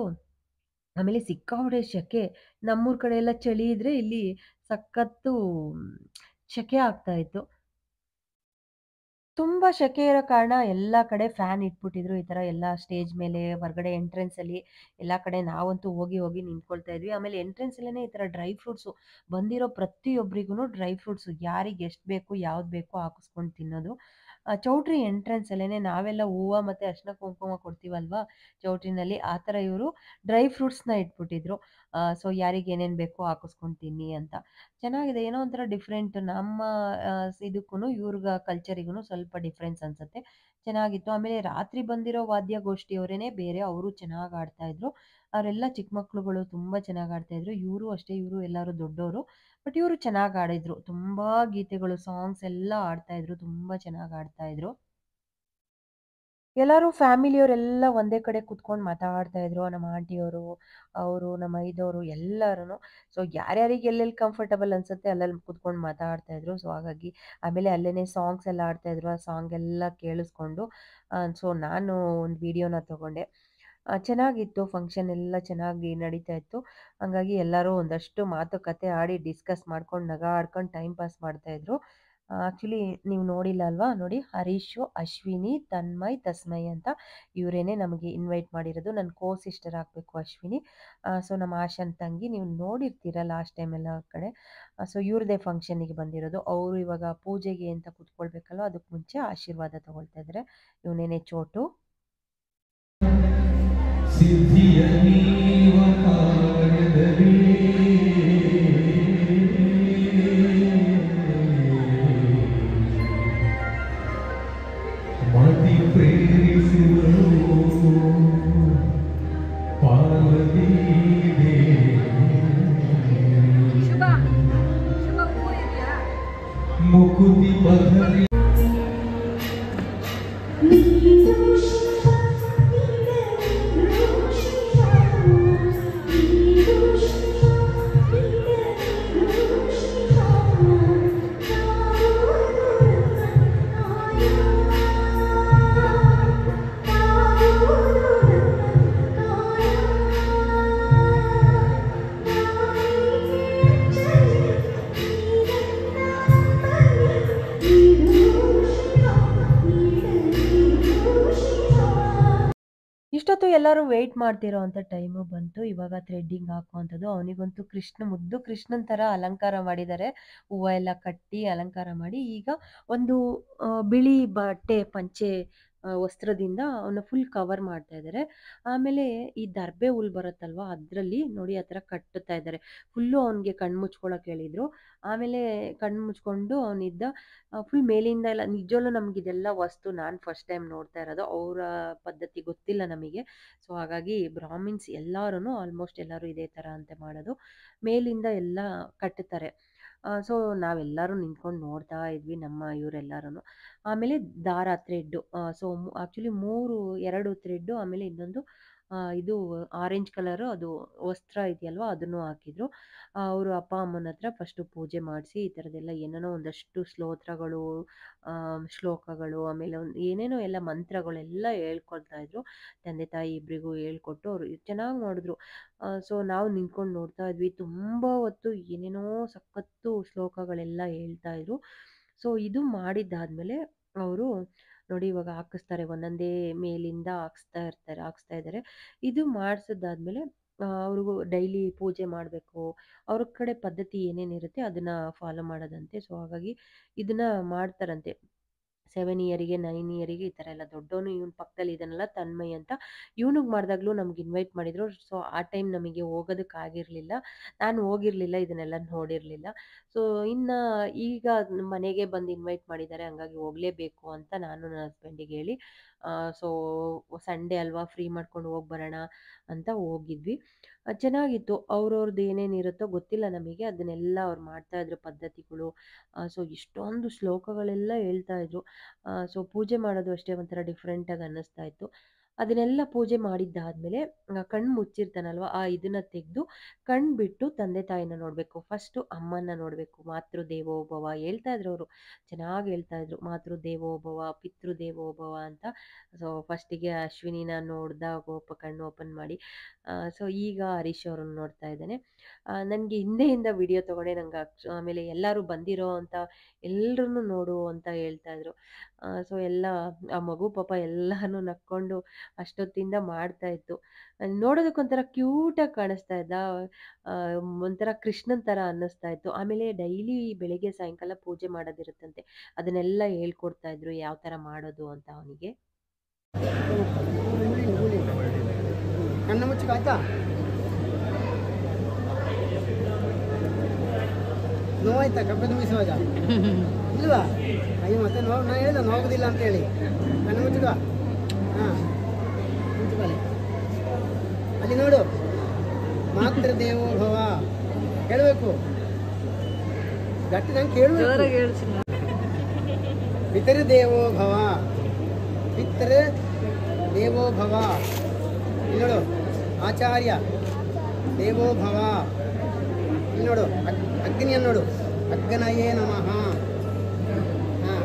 ಆಮೇಲೆ ಸಿಕ್ಕಾಪಟ್ಟೆ ಸೆಕೆ. ನಮ್ಮೂರ್ ಕಡೆ ಎಲ್ಲ ಚಳಿ ಇದ್ರೆ ಇಲ್ಲಿ ಸಖತ್ತು ಸೆಕೆ ಆಗ್ತಾ ಇತ್ತು. ತುಂಬಾ ಸೆಕೆ ಇರೋ ಕಾರಣ ಎಲ್ಲಾ ಕಡೆ ಫ್ಯಾನ್ ಇಟ್ಬಿಟ್ಟಿದ್ರು. ಈ ತರ ಎಲ್ಲ ಸ್ಟೇಜ್ ಮೇಲೆ, ಹೊರಗಡೆ ಎಂಟ್ರೆನ್ಸ್ ಅಲ್ಲಿ ಎಲ್ಲಾ ಕಡೆ ನಾವಂತೂ ಹೋಗಿ ಹೋಗಿ ನಿಂತ್ಕೊಳ್ತಾ ಇದ್ವಿ. ಆಮೇಲೆ ಎಂಟ್ರೆನ್ಸ್ ಅಲ್ಲೇನೆ ಈ ತರ ಡ್ರೈ ಫ್ರೂಟ್ಸು ಬಂದಿರೋ ಪ್ರತಿಯೊಬ್ಬರಿಗೂ ಡ್ರೈ ಫ್ರೂಟ್ಸು ಯಾರಿಗೆ ಎಷ್ಟು ಬೇಕು ಯಾವ್ದು ಬೇಕೋ ಹಾಕಿಸ್ಕೊಂಡು ತಿನ್ನೋದು. ಚೌಟ್ರಿ ಎಂಟ್ರೆನ್ಸ್ ಅಲ್ಲೇನೆ ನಾವೆಲ್ಲ ಹೂವ ಮತ್ತೆ ಅರಿಶಿನ ಕುಂಕುಮ ಕೊಡ್ತೀವಲ್ವಾ ಚೌಟ್ರಿನಲ್ಲಿ, ಆ ಥರ ಇವರು ಡ್ರೈ ಫ್ರೂಟ್ಸ್ನ ಇಟ್ಬಿಟ್ಟಿದ್ರು. ಸೊ ಯಾರಿಗೆ ಏನೇನು ಬೇಕೋ ಹಾಕಿಸ್ಕೊಂಡು ತಿನ್ನಿ ಅಂತ. ಚೆನ್ನಾಗಿದೆ, ಏನೋ ಒಂಥರ ಡಿಫ್ರೆಂಟ್. ನಮ್ಮ ಇದಕ್ಕೂ ಇವ್ರಿಗ ಕಲ್ಚರಿಗೂ ಸ್ವಲ್ಪ ಡಿಫ್ರೆನ್ಸ್ ಅನ್ಸುತ್ತೆ. ಚೆನ್ನಾಗಿತ್ತು. ಆಮೇಲೆ ರಾತ್ರಿ ಬಂದಿರೋ ವಾದ್ಯಗೋಷ್ಠಿಯವರೇನೆ ಬೇರೆ, ಅವರು ಚೆನ್ನಾಗಿ ಆಡ್ತಾ ಇದ್ರು. ಅವರೆಲ್ಲ ಚಿಕ್ಕ ಮಕ್ಳುಗಳು ತುಂಬ ಚೆನ್ನಾಗಿ ಆಡ್ತಾ ಇದ್ರು. ಇವರು ಅಷ್ಟೇ, ಇವರು ಎಲ್ಲರೂ ದೊಡ್ಡವರು. ಬಟ್ ಇವರು ಚೆನ್ನಾಗಿ ಆಡಿದ್ರು. ತುಂಬಾ ಗೀತೆಗಳು, ಸಾಂಗ್ಸ್ ಎಲ್ಲ ಆಡ್ತಾ ಇದ್ರು. ತುಂಬಾ ಚೆನ್ನಾಗಿ ಆಡ್ತಾ ಇದ್ರು. ಎಲ್ಲರೂ ಫ್ಯಾಮಿಲಿಯವರೆಲ್ಲ ಒಂದೇ ಕಡೆ ಕುತ್ಕೊಂಡು ಮಾತಾಡ್ತಾ ಇದ್ರು. ನಮ್ಮ ಆಂಟಿಯವರು, ಅವರು, ನಮ್ಮ ಐದವರು ಎಲ್ಲರೂ. ಸೊ ಯಾರ್ಯಾರಿಗೆ ಎಲ್ಲೆಲ್ಲಿ ಕಂಫರ್ಟಬಲ್ ಅನ್ಸುತ್ತೆ ಅಲ್ಲಲ್ಲಿ ಕುತ್ಕೊಂಡು ಮಾತಾಡ್ತಾ ಇದ್ರು. ಸೊ ಹಾಗಾಗಿ ಆಮೇಲೆ ಅಲ್ಲೇನೆ ಸಾಂಗ್ಸ್ ಎಲ್ಲ ಆಡ್ತಾ ಇದ್ರು. ಆ ಸಾಂಗ್ ಎಲ್ಲ ಕೇಳಿಸ್ಕೊಂಡು ಸೊ ನಾನು ಒಂದು ವಿಡಿಯೋನ ತಗೊಂಡೆ. ಚೆನ್ನಾಗಿತ್ತು, ಫಂಕ್ಷನ್ ಎಲ್ಲ ಚೆನ್ನಾಗಿ ನಡೀತಾ ಇತ್ತು. ಹಂಗಾಗಿ ಎಲ್ಲರೂ ಒಂದಷ್ಟು ಮಾತುಕತೆ ಆಡಿ ಡಿಸ್ಕಸ್ ಮಾಡ್ಕೊಂಡು ನಗಾಡ್ಕೊಂಡು ಟೈಮ್ ಪಾಸ್ ಮಾಡ್ತಾ ಇದ್ರು. ಆ್ಯಕ್ಚುಲಿ ನೀವು ನೋಡಿಲ್ಲ ಅಲ್ವಾ, ನೋಡಿ ಹರೀಶು, ಅಶ್ವಿನಿ, ತನ್ಮಯ್, ತಸ್ಮಯ್ ಅಂತ ಇವರೇನೆ ನಮಗೆ ಇನ್ವೈಟ್ ಮಾಡಿರೋದು. ನನ್ನ ಕೋ ಸಿಸ್ಟರ್ ಆಗಬೇಕು ಅಶ್ವಿನಿ. ಸೊ ನಮ್ಮ ಆಶನ್ ತಂಗಿ, ನೀವು ನೋಡಿರ್ತೀರ ಲಾಸ್ಟ್ ಟೈಮ್ ಎಲ್ಲ ಕಡೆ. ಸೊ ಇವ್ರದ್ದೇ ಫಂಕ್ಷನಿಗೆ ಬಂದಿರೋದು. ಅವರು ಇವಾಗ ಪೂಜೆಗೆ ಅಂತ ಕುತ್ಕೊಳ್ಬೇಕಲ್ವ, ಅದಕ್ಕೆ ಮುಂಚೆ ಆಶೀರ್ವಾದ ತಗೊಳ್ತಾ ಇದ್ದಾರೆ. ಇವನೇನೆ ಚೋಟು. ಸಿದ್ಧಿಯ ನೀವ ಕಾಯದಲ್ಲಿ ಮತಿ ಪ್ರೇರಿಸುವರು ಪಾರ್ವತಿ ಮುಕುತಿ ಬದಲಿ ಇಷ್ಟೊತ್ತು ಎಲ್ಲರೂ ವೆಯ್ಟ್ ಮಾಡ್ತಿರೋ ಅಂಥ ಟೈಮು ಬಂತು. ಇವಾಗ ಥ್ರೆಡ್ಡಿಂಗ್ ಹಾಕುವಂಥದ್ದು. ಅವನಿಗಂತೂ ಮುದ್ದು ಕೃಷ್ಣನ್ ಥರ ಅಲಂಕಾರ ಮಾಡಿದ್ದಾರೆ. ಹೂವು ಎಲ್ಲ ಕಟ್ಟಿ ಅಲಂಕಾರ ಮಾಡಿ, ಈಗ ಒಂದು ಬಿಳಿ ಬಟ್ಟೆ ಪಂಚೆ ವಸ್ತ್ರದಿಂದ ಅವನ್ನ ಫುಲ್ ಕವರ್ ಮಾಡ್ತಾ ಇದ್ದಾರೆ. ಆಮೇಲೆ ಈ ದರ್ಬೆ ಹುಲ್ ಬರುತ್ತಲ್ವಾ, ಅದರಲ್ಲಿ ನೋಡಿ ಆ ಥರ ಕಟ್ಟುತ್ತಾ ಇದ್ದಾರೆ. ಫುಲ್ಲು ಅವನಿಗೆ ಕಣ್ಣು ಮುಚ್ಕೊಳಕ್ಕೆ ಹೇಳಿದರು. ಆಮೇಲೆ ಕಣ್ಣು ಮುಚ್ಕೊಂಡು ಅವನಿದ್ದ ಫುಲ್ ಮೇಲಿಂದ ಎಲ್ಲ. ನಿಜವಲ್ಲೂ ನಮಗಿದೆಲ್ಲ ವಸ್ತು ನಾನು ಫಸ್ಟ್ ಟೈಮ್ ನೋಡ್ತಾ ಇರೋದು. ಅವರ ಪದ್ಧತಿ ಗೊತ್ತಿಲ್ಲ ನಮಗೆ. ಸೊ ಹಾಗಾಗಿ ಬ್ರಾಹ್ಮಿನ್ಸ್ ಎಲ್ಲರೂ ಆಲ್ಮೋಸ್ಟ್ ಎಲ್ಲರೂ ಇದೇ ಥರ ಅಂತೆ ಮಾಡೋದು. ಮೇಲಿಂದ ಎಲ್ಲ ಕಟ್ಟುತ್ತಾರೆ. ಸೊ ನಾವೆಲ್ಲರೂ ನಿಂತ್ಕೊಂಡು ನೋಡ್ತಾ ಇದ್ವಿ, ನಮ್ಮ ಇವರೆಲ್ಲರೂ. ಆಮೇಲೆ ದಾರ, ಥ್ರೆಡ್ಡು. ಸೊ ಆ್ಯಕ್ಚುಲಿ 2 ಥ್ರೆಡ್ಡು, ಆಮೇಲೆ ಇನ್ನೊಂದು ಇದು ಆರೆಂಜ್ ಕಲರು ಅದು ವಸ್ತ್ರ ಇದೆಯಲ್ವ, ಅದನ್ನು ಹಾಕಿದ್ರು. ಅವರು ಅಪ್ಪ ಅಮ್ಮನ ಹತ್ರ ಫಸ್ಟು ಪೂಜೆ ಮಾಡಿಸಿ ಈ ಥರದ್ದೆಲ್ಲ ಏನೇನೋ ಒಂದಷ್ಟು ಸ್ತೋತ್ರಗಳು, ಶ್ಲೋಕಗಳು, ಆಮೇಲೆ ಏನೇನೋ ಎಲ್ಲ ಮಂತ್ರಗಳೆಲ್ಲ ಹೇಳ್ಕೊಳ್ತಾ ಇದ್ರು. ತಂದೆ ತಾಯಿ ಇಬ್ಬರಿಗೂ ಹೇಳ್ಕೊಟ್ಟು ಅವರು ಚೆನ್ನಾಗಿ ಮಾಡಿದ್ರು. ಸೊ ನಾವು ನಿಂತ್ಕೊಂಡು ನೋಡ್ತಾ ಇದ್ವಿ. ತುಂಬ ಹೊತ್ತು ಏನೇನೋ ಸಖತ್ತು ಶ್ಲೋಕಗಳೆಲ್ಲ ಹೇಳ್ತಾ ಇದ್ರು. ಸೊ ಇದು ಮಾಡಿದ್ದಾದ್ಮೇಲೆ ಅವರು ನೋಡಿ ಇವಾಗ ಹಾಕಿಸ್ತಾರೆ, ಒಂದೊಂದೇ ಮೇಲಿಂದ ಹಾಕಿಸ್ತಾ ಇದ್ದಾರೆ. ಇದು ಮಾಡಿಸಿದ್ದಾದ್ಮೇಲೆ ಅವ್ರಿಗೂ ಡೈಲಿ ಪೂಜೆ ಮಾಡಬೇಕು. ಅವ್ರ ಕಡೆ ಪದ್ಧತಿ ಏನೇನಿರುತ್ತೆ ಅದನ್ನ ಫಾಲೋ ಮಾಡೋದಂತೆ. ಸೊ ಹಾಗಾಗಿ ಇದನ್ನ ಮಾಡ್ತಾರಂತೆ. 7 ಇಯರಿಗೆ 9 ಇಯರಿಗೆ ಈ ಥರ ಎಲ್ಲ. ದೊಡ್ಡವನು ಇವನ ಪಕ್ಕದಲ್ಲಿ ಇದ್ದಾನಲ್ಲ ತನ್ಮಯ್ ಅಂತ, ಇವನಿಗೆ ಮಾಡಿದಾಗಲೂ ನಮ್ಗೆ ಇನ್ವೈಟ್ ಮಾಡಿದ್ರು. ಸೊ ಆ ಟೈಮ್ ನಮಗೆ ಹೋಗೋದಕ್ಕಾಗಿರಲಿಲ್ಲ, ನಾನು ಹೋಗಿರಲಿಲ್ಲ, ಇದನ್ನೆಲ್ಲ ನೋಡಿರಲಿಲ್ಲ. ಸೊ ಇನ್ನು ಈಗ ಮನೆಗೆ ಬಂದು ಇನ್ವೈಟ್ ಮಾಡಿದ್ದಾರೆ, ಹಂಗಾಗಿ ಹೋಗಲೇಬೇಕು ಅಂತ ನಾನು ನನ್ನ ಹಸ್ಬೆಂಡಿಗೆ ಹೇಳಿ ಸೊ ಸಂಡೇ ಅಲ್ವಾ ಫ್ರೀ ಮಾಡ್ಕೊಂಡು ಹೋಗಿ ಬರೋಣ ಅಂತ ಹೋಗಿದ್ವಿ. ಚೆನ್ನಾಗಿತ್ತು. ಅವ್ರವ್ರದ್ದು ಏನೇನಿರುತ್ತೋ ಗೊತ್ತಿಲ್ಲ ನಮಗೆ, ಅದನ್ನೆಲ್ಲ ಅವ್ರು ಮಾಡ್ತಾಯಿದ್ರು ಪದ್ಧತಿಗಳು. ಸೊ ಇಷ್ಟೊಂದು ಶ್ಲೋಕಗಳೆಲ್ಲ ಹೇಳ್ತಾ ಇದ್ರು. ಸೊ ಪೂಜೆ ಮಾಡೋದು ಅಷ್ಟೇ ಒಂಥರ ಡಿಫ್ರೆಂಟಾಗಿ ಅನ್ನಿಸ್ತಾ ಇತ್ತು. ಅದನ್ನೆಲ್ಲ ಪೂಜೆ ಮಾಡಿದ್ದಾದ್ಮೇಲೆ ಕಣ್ಣು ಮುಚ್ಚಿರ್ತಾನಲ್ವ, ಆ ಇದನ್ನ ತೆಗೆದು ಕಣ್ಣು ಬಿಟ್ಟು ತಂದೆ ತಾಯಿನ ನೋಡಬೇಕು. ಫಸ್ಟು ಅಮ್ಮನ ನೋಡಬೇಕು. ಮಾತೃ ದೇವೋಭವ ಹೇಳ್ತಾ ಇದ್ರು ಅವರು, ಚೆನ್ನಾಗಿ ಹೇಳ್ತಾ ಇದ್ರು. ಮಾತೃ ದೇವೋಭವ, ಪಿತೃ ದೇವೋಭವ ಅಂತ. ಸೊ ಫಸ್ಟಿಗೆ ಅಶ್ವಿನಿನ ನೋಡ್ದ ಕಣ್ಣು ಓಪನ್ ಮಾಡಿ. ಸೊ ಈಗ ಹರೀಶ್ ಅವ್ರನ್ನ ನೋಡ್ತಾ ಇದ್ದಾನೆ. ನನಗೆ ಹಿಂದೆಯಿಂದ ವಿಡಿಯೋ ತೊಗೊಂಡೆ, ನಂಗೆ ಆಮೇಲೆ ಎಲ್ಲರೂ ಬಂದಿರೋ ಅಂತ ಎಲ್ಲರನ್ನೂ ನೋಡು ಅಂತ ಹೇಳ್ತಾ ಇದ್ರು. ಸೊ ಎಲ್ಲ ಆ ಮಗು ಪಾಪ ಎಲ್ಲಾನು ನಕ್ಕೊಂಡು ಅಷ್ಟೊತ್ತಿಂದ ಮಾಡ್ತಾ ಇತ್ತು. ನೋಡೋದಕ್ಕೊಂಥರ ಕ್ಯೂಟಾಗಿ ಕಾಣಿಸ್ತಾ ಇದ್ದ. ಒಂಥರ ಕೃಷ್ಣನ್ ಥರ ಅನ್ನಿಸ್ತಾ ಇತ್ತು. ಆಮೇಲೆ ಡೈಲಿ ಬೆಳಿಗ್ಗೆ ಸಾಯಂಕಾಲ ಪೂಜೆ ಮಾಡೋದಿರುತ್ತಂತೆ, ಅದನ್ನೆಲ್ಲ ಹೇಳ್ಕೊಡ್ತಾ ಇದ್ರು ಯಾವ ಥರ ಮಾಡೋದು ಅಂತ ಅವನಿಗೆ. ಕಣ್ಣು ಮುಚ್ಚಿಕ ಆಯ್ತಾ? ನೋವಾಯ್ತಾ? ಕಪ್ಪೆ ತುಂಬಿಸುವಾಗ ಇಲ್ವಾ? ಅಯ್ಯೋ ಮತ್ತೆ ನೋವು, ನಾನು ಹೇಳಿದ ನೋವುದಿಲ್ಲ ಅಂತ ಹೇಳಿ. ಕಣ್ಣು ಮುಚ್ಚಿಕ. ಹಾಂ, ಮುಚ್ಚಿಕಲಿ. ಅಲ್ಲಿ ನೋಡು, ಮಾತೃ ದೇವೋಭವ ಹೇಳಬೇಕು. ಗಟ್ಟಿ ನಂಗೆ ಕೇಳಬೇಕು. ಪಿತೃ ದೇವೋಭವ, ಪಿತೃ ದೇವೋಭವ. ಇಲ್ಲಿ ನೋಡು, ಆಚಾರ್ಯ ದೇವೋಭವ. ಇಲ್ಲಿ ನೋಡು, ಅಗ್ನಿಯನ್ನು ನೋಡು, ಅಗ್ನಯೇ ನಮಃ. ಹಾಂ,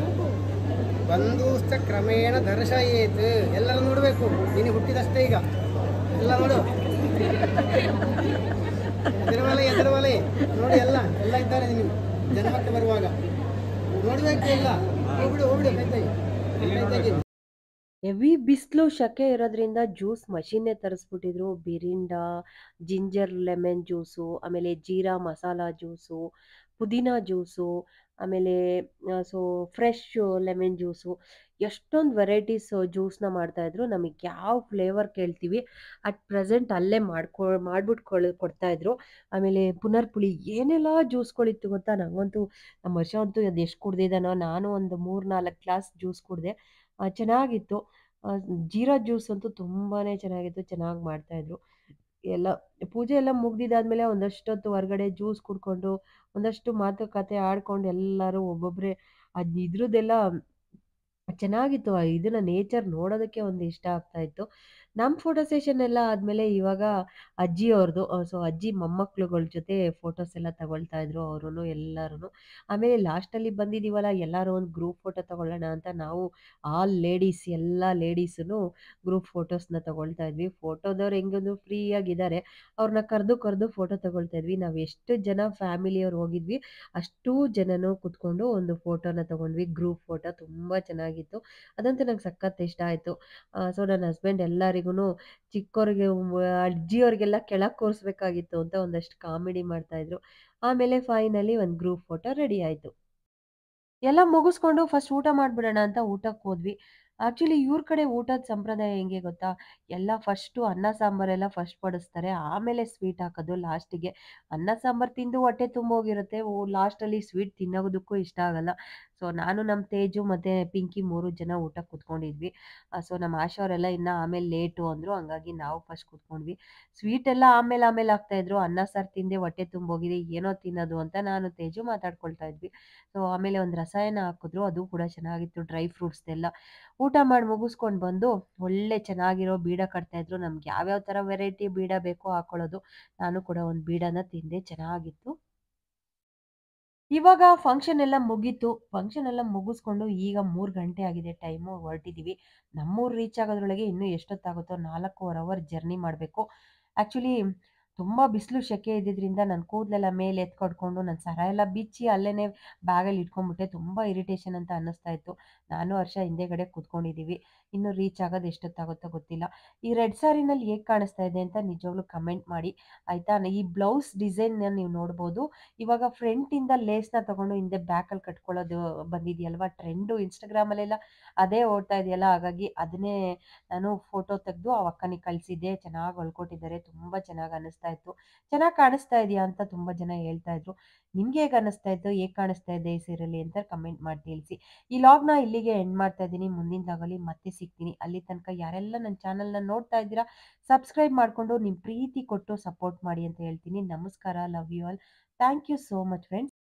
ಬಂಧುಶ್ಚ ಕ್ರಮೇಣ ದರ್ಶಯೇತ್. ಎಲ್ಲರೂ ನೋಡಬೇಕು, ನೀನು ಹುಟ್ಟಿದಷ್ಟೇ ಈಗ. ಎಲ್ಲ ನೋಡು, ಎದುರುವಲೆ ನೋಡಿ, ಎಲ್ಲ ಇದ್ದಾರೆ ನಿಮಗೆ ಜನ್ಮಕ್ಕೆ ಬರುವಾಗ. ನೋಡಬೇಕು ಎಲ್ಲ. ಹೋಗ್ಬಿಡು ಕೈ. ಹೆವಿ ಬಿಸಿಲು ಶಕೆ ಇರೋದ್ರಿಂದ ಜ್ಯೂಸ್ ಮಷೀನ್ನೇ ತರಿಸ್ಬಿಟ್ಟಿದ್ರು. ಬಿರಿಂಡಾ, ಜಿಂಜರ್ ಲೆಮನ್ ಜ್ಯೂಸು, ಆಮೇಲೆ ಜೀರಾ ಮಸಾಲ ಜ್ಯೂಸು, ಪುದೀನ ಜ್ಯೂಸು, ಆಮೇಲೆ ಸೊ ಫ್ರೆಶ್ ಲೆಮನ್ ಜ್ಯೂಸು, ಎಷ್ಟೊಂದು ವೆರೈಟೀಸ್ ಜ್ಯೂಸ್ನ ಮಾಡ್ತಾಯಿದ್ರು. ನಮಗೆ ಯಾವ ಫ್ಲೇವರ್ ಕೇಳ್ತೀವಿ ಅಟ್ ಪ್ರೆಸೆಂಟ್ ಅಲ್ಲೇ ಮಾಡ್ಬಿಟ್ಟು ಕೊಡ್ತಾಯಿದ್ರು. ಆಮೇಲೆ ಪುನರ್ಪುಳಿ ಏನೆಲ್ಲ ಜ್ಯೂಸ್ಗಳಿತ್ತು ಗೊತ್ತಾ. ನನಗಂತೂ ನಮ್ಮ ವರ್ಷ ಅಂತೂ ಅದು ಎಷ್ಟು ಕುಡ್ದಿದ್ದಾನೋ, ನಾನು ಒಂದು 3-4 ಗ್ಲಾಸ್ ಜ್ಯೂಸ್ ಕುಡಿದೆ. ಚೆನ್ನಾಗಿತ್ತು. ಜೀರಾ ಜ್ಯೂಸ್ ಅಂತೂ ತುಂಬಾ ಚೆನ್ನಾಗಿತ್ತು, ಚೆನ್ನಾಗಿ ಮಾಡ್ತಾಯಿದ್ರು. ಎಲ್ಲ ಪೂಜೆ ಎಲ್ಲ ಮುಗ್ದಿದ್ದಾದ್ಮೇಲೆ ಒಂದಷ್ಟೊತ್ತು ಹೊರಗಡೆ ಜ್ಯೂಸ್ ಕುಡ್ಕೊಂಡು, ಒಂದಷ್ಟು ಮಾತುಕತೆ ಆಡ್ಕೊಂಡು ಎಲ್ಲರೂ ಒಬ್ಬೊಬ್ಬರೇ ಇದ್ರದ್ದೆಲ್ಲ ಚೆನ್ನಾಗಿತ್ತು. ಇದನ್ನ ನೇಚರ್ ನೋಡೋದಕ್ಕೆ ಒಂದು ಇಷ್ಟ ಆಗ್ತಾ ಇತ್ತು. ನಮ್ಮ ಫೋಟೋ ಸೆಷನ್ ಎಲ್ಲ ಆದಮೇಲೆ ಇವಾಗ ಅಜ್ಜಿಯವ್ರದ್ದು. ಸೊ ಅಜ್ಜಿ ಮೊಮ್ಮಕ್ಳುಗಳ ಜೊತೆ ಫೋಟೋಸ್ ಎಲ್ಲ ತಗೊಳ್ತಾ ಇದ್ರು ಅವರು ಎಲ್ಲರೂ. ಆಮೇಲೆ ಲಾಸ್ಟಲ್ಲಿ ಬಂದಿದ್ದೀವಲ್ಲ, ಎಲ್ಲರೂ ಒಂದು ಗ್ರೂಪ್ ಫೋಟೋ ತಗೊಳ್ಳೋಣ ಅಂತ ನಾವು ಆಲ್ ಲೇಡೀಸ್ ಎಲ್ಲ ಲೇಡೀಸೂ ಗ್ರೂಪ್ ಫೋಟೋಸ್ನ ತಗೊಳ್ತಾ ಇದ್ವಿ. ಫೋಟೋದವ್ರು ಹೆಂಗಂದ್ರು ಫ್ರೀಯಾಗಿದ್ದಾರೆ, ಅವ್ರನ್ನ ಕರೆದು ಫೋಟೋ ತಗೊಳ್ತಾ ಇದ್ವಿ. ನಾವು ಎಷ್ಟು ಜನ ಫ್ಯಾಮಿಲಿಯವ್ರು ಹೋಗಿದ್ವಿ ಅಷ್ಟೂ ಜನನೂ ಕೂತ್ಕೊಂಡು ಒಂದು ಫೋಟೋನ ತಗೊಂಡ್ವಿ. ಗ್ರೂಪ್ ಫೋಟೋ ತುಂಬ ಚೆನ್ನಾಗಿತ್ತು. ಅದಂತೂ ನಂಗೆ ಸಖತ್ ಇಷ್ಟ ಆಯಿತು. ಸೊ ನನ್ನ ಹಸ್ಬೆಂಡ್ ಎಲ್ಲರಿಗೂ ಚಿಕ್ಕವ್ರಿಗೆ ಅಜ್ಜಿಯವ್ರಿಗೆಲ್ಲ ಕೆಳಗೆ ಕೂರಿಸ್ಬೇಕಾಗಿತ್ತು ಅಂತ ಒಂದಷ್ಟು ಕಾಮಿಡಿ ಮಾಡ್ತಾಯಿದ್ರು. ಆಮೇಲೆ ಫೈನಲಿ ಒಂದು ಗ್ರೂಪ್ ಫೋಟೋ ರೆಡಿ ಆಯಿತು. ಎಲ್ಲ ಮುಗಿಸ್ಕೊಂಡು ಫಸ್ಟ್ ಊಟ ಮಾಡಿಬಿಡೋಣ ಅಂತ ಊಟಕ್ಕೆ ಹೋದ್ವಿ. ಆ್ಯಕ್ಚುಲಿ ಇವ್ರ ಕಡೆ ಊಟದ ಸಂಪ್ರದಾಯ ಹೆಂಗೆ ಗೊತ್ತಾ, ಎಲ್ಲ ಫಸ್ಟು ಅನ್ನ ಸಾಂಬಾರೆಲ್ಲ ಫಸ್ಟ್ ಬಡಿಸ್ತಾರೆ, ಆಮೇಲೆ ಸ್ವೀಟ್ ಹಾಕೋದು ಲಾಸ್ಟಿಗೆ. ಅನ್ನ ಸಾಂಬಾರು ತಿಂದು ಹೊಟ್ಟೆ ತುಂಬೋಗಿರುತ್ತೆ, ಲಾಸ್ಟಲ್ಲಿ ಸ್ವೀಟ್ ತಿನ್ನೋದಕ್ಕೂ ಇಷ್ಟ ಆಗಲ್ಲ. ಸೊ ನಾನು, ನಮ್ಮ ತೇಜು ಮತ್ತು ಪಿಂಕಿ 3 ಜನ ಊಟಕ್ಕೆ ಕೂತ್ಕೊಂಡಿದ್ವಿ. ಸೊ ನಮ್ಮ ಆಶಾವರೆಲ್ಲ ಇನ್ನು ಆಮೇಲೆ ಲೇಟು ಅಂದರು, ಹಂಗಾಗಿ ನಾವು ಫಸ್ಟ್ ಕೂತ್ಕೊಂಡ್ವಿ. ಸ್ವೀಟೆಲ್ಲ ಆಮೇಲೆ ಆಗ್ತಾಯಿದ್ರು. ಅನ್ನ ಸಾರು ತಿಂದೆ ಹೊಟ್ಟೆ ತುಂಬೋಗಿದೆ, ಏನೋ ತಿನ್ನೋದು ಅಂತ ನಾನು ತೇಜು ಮಾತಾಡ್ಕೊಳ್ತಾ ಇದ್ವಿ. ಸೊ ಆಮೇಲೆ ಒಂದು ರಸಾಯನ ಹಾಕಿದ್ರು, ಅದು ಕೂಡ ಚೆನ್ನಾಗಿತ್ತು, ಡ್ರೈ ಫ್ರೂಟ್ಸ್ದೆಲ್ಲ. ಊಟ ಮಾಡಿ ಮುಗಿಸ್ಕೊಂಡು ಬಂದು ಒಳ್ಳೆ ಚೆನ್ನಾಗಿರೋ ಬೀಡ ಕಟ್ತಾಯಿದ್ರು. ನಮ್ಗೆ ಯಾವ್ಯಾವ ಥರ ವೆರೈಟಿ ಬೀಡ ಬೇಕೋ ಹಾಕ್ಕೊಳ್ಳೋದು. ನಾನು ಕೂಡ ಒಂದು ಬೀಡನ ತಿಂದೆ, ಚೆನ್ನಾಗಿತ್ತು. ಇವಾಗ ಫಂಕ್ಷನ್ ಎಲ್ಲ ಮುಗೀತು. ಫಂಕ್ಷನ್ ಎಲ್ಲ ಮುಗಿಸ್ಕೊಂಡು ಈಗ 3 ಗಂಟೆ ಆಗಿದೆ ಟೈಮು, ಹೊರಟಿದ್ದೀವಿ. ನಮ್ಮೂರು ರೀಚ್ ಆಗೋದ್ರೊಳಗೆ ಇನ್ನೂ ಎಷ್ಟೊತ್ತಾಗುತ್ತೋ, 4.25 ಅವರ್ ಜರ್ನಿ ಮಾಡಬೇಕು. ಆ್ಯಕ್ಚುಲಿ ತುಂಬ ಬಿಸಿಲು ಸೆಕೆ ಇದ್ದಿದ್ದರಿಂದ ನನ್ನ ಕೂದಲೆಲ್ಲ ಮೇಲೆ ಎತ್ಕೊಡ್ಕೊಂಡು ನನ್ನ ಸರ ಎಲ್ಲ ಬಿಚ್ಚಿ ಅಲ್ಲೇ ಬ್ಯಾಗಲ್ಲಿ ಇಟ್ಕೊಂಡ್ಬಿಟ್ಟೆ. ತುಂಬ ಇರಿಟೇಷನ್ ಅಂತ ಅನ್ನಿಸ್ತಾ ಇತ್ತು. ನಾನು ಹರ್ಷ ಹಿಂದೆಗಡೆ ಕೂತ್ಕೊಂಡಿದ್ದೀವಿ. ಇನ್ನೂ ರೀಚ್ ಆಗೋದು ಎಷ್ಟೊತ್ತಾಗುತ್ತೋ ಗೊತ್ತಿಲ್ಲ. ಈ ರೆಡ್ ಸ್ಯಾರಿನಲ್ಲಿ ಹೇಗೆ ಕಾಣಿಸ್ತಾ ಇದೆ ಅಂತ ನಿಜವಾಗ್ಲೂ ಕಮೆಂಟ್ ಮಾಡಿ ಆಯಿತಾ. ಈ ಬ್ಲೌಸ್ ಡಿಸೈನ್ನ ನೀವು ನೋಡ್ಬೋದು. ಇವಾಗ ಫ್ರಂಟಿಂದ ಲೇಸ್ನ ತೊಗೊಂಡು ಹಿಂದೆ ಬ್ಯಾಕಲ್ಲಿ ಕಟ್ಕೊಳ್ಳೋದು ಬಂದಿದೆಯಲ್ವ ಟ್ರೆಂಡು, ಇನ್ಸ್ಟಾಗ್ರಾಮಲ್ಲೆಲ್ಲ ಅದೇ ಓಡ್ತಾ ಇದೆಯಲ್ಲ. ಹಾಗಾಗಿ ಅದನ್ನೇ ನಾನು ಫೋಟೋ ತೆಗೆದು ಆ ಅಕ್ಕನಿಗೆ ಕಳಿಸಿದ್ದೆ. ಚೆನ್ನಾಗಿ ಹೊಲ್ಕೊಟ್ಟಿದ್ದಾರೆ, ತುಂಬ ಚೆನ್ನಾಗಿ ಅನ್ನಿಸ್ತಾ ಅನಿಸ್ತಾ ಇತ್ತು. ಚೆನ್ನಾಗಿ ಕಾಣಿಸ್ತಾ ಇದೆಯಾ ಅಂತ ತುಂಬ ಜನ ಹೇಳ್ತಾ ಇದ್ರು. ನಿಮ್ಗೆ ಹೇಗೆ ಅನ್ನಿಸ್ತಾ ಇತ್ತು, ಹೇಗೆ ಕಾಣಿಸ್ತಾ ಇದೆ ಈ ಸೀರೆಯಲ್ಲಿ ಅಂತ ಕಮೆಂಟ್ ಮಾಡಿ ತಿಳಿಸಿ. ಈ ಲಾಗ್ನ ಇಲ್ಲಿಗೆ ಎಂಡ್ ಮಾಡ್ತಾ ಇದ್ದೀನಿ. ಮುಂದಿನ ಲಾಗಲ್ಲಿ ಮತ್ತೆ ಸಿಗ್ತೀನಿ. ಅಲ್ಲಿ ತನಕ ಯಾರೆಲ್ಲ ನನ್ನ ಚಾನಲ್ನ ನೋಡ್ತಾ ಇದ್ದೀರಾ ಸಬ್ಸ್ಕ್ರೈಬ್ ಮಾಡಿಕೊಂಡು ನಿಮ್ಮ ಪ್ರೀತಿ ಕೊಟ್ಟು ಸಪೋರ್ಟ್ ಮಾಡಿ ಅಂತ ಹೇಳ್ತೀನಿ. ನಮಸ್ಕಾರ. Love you all. Thank you so much friends.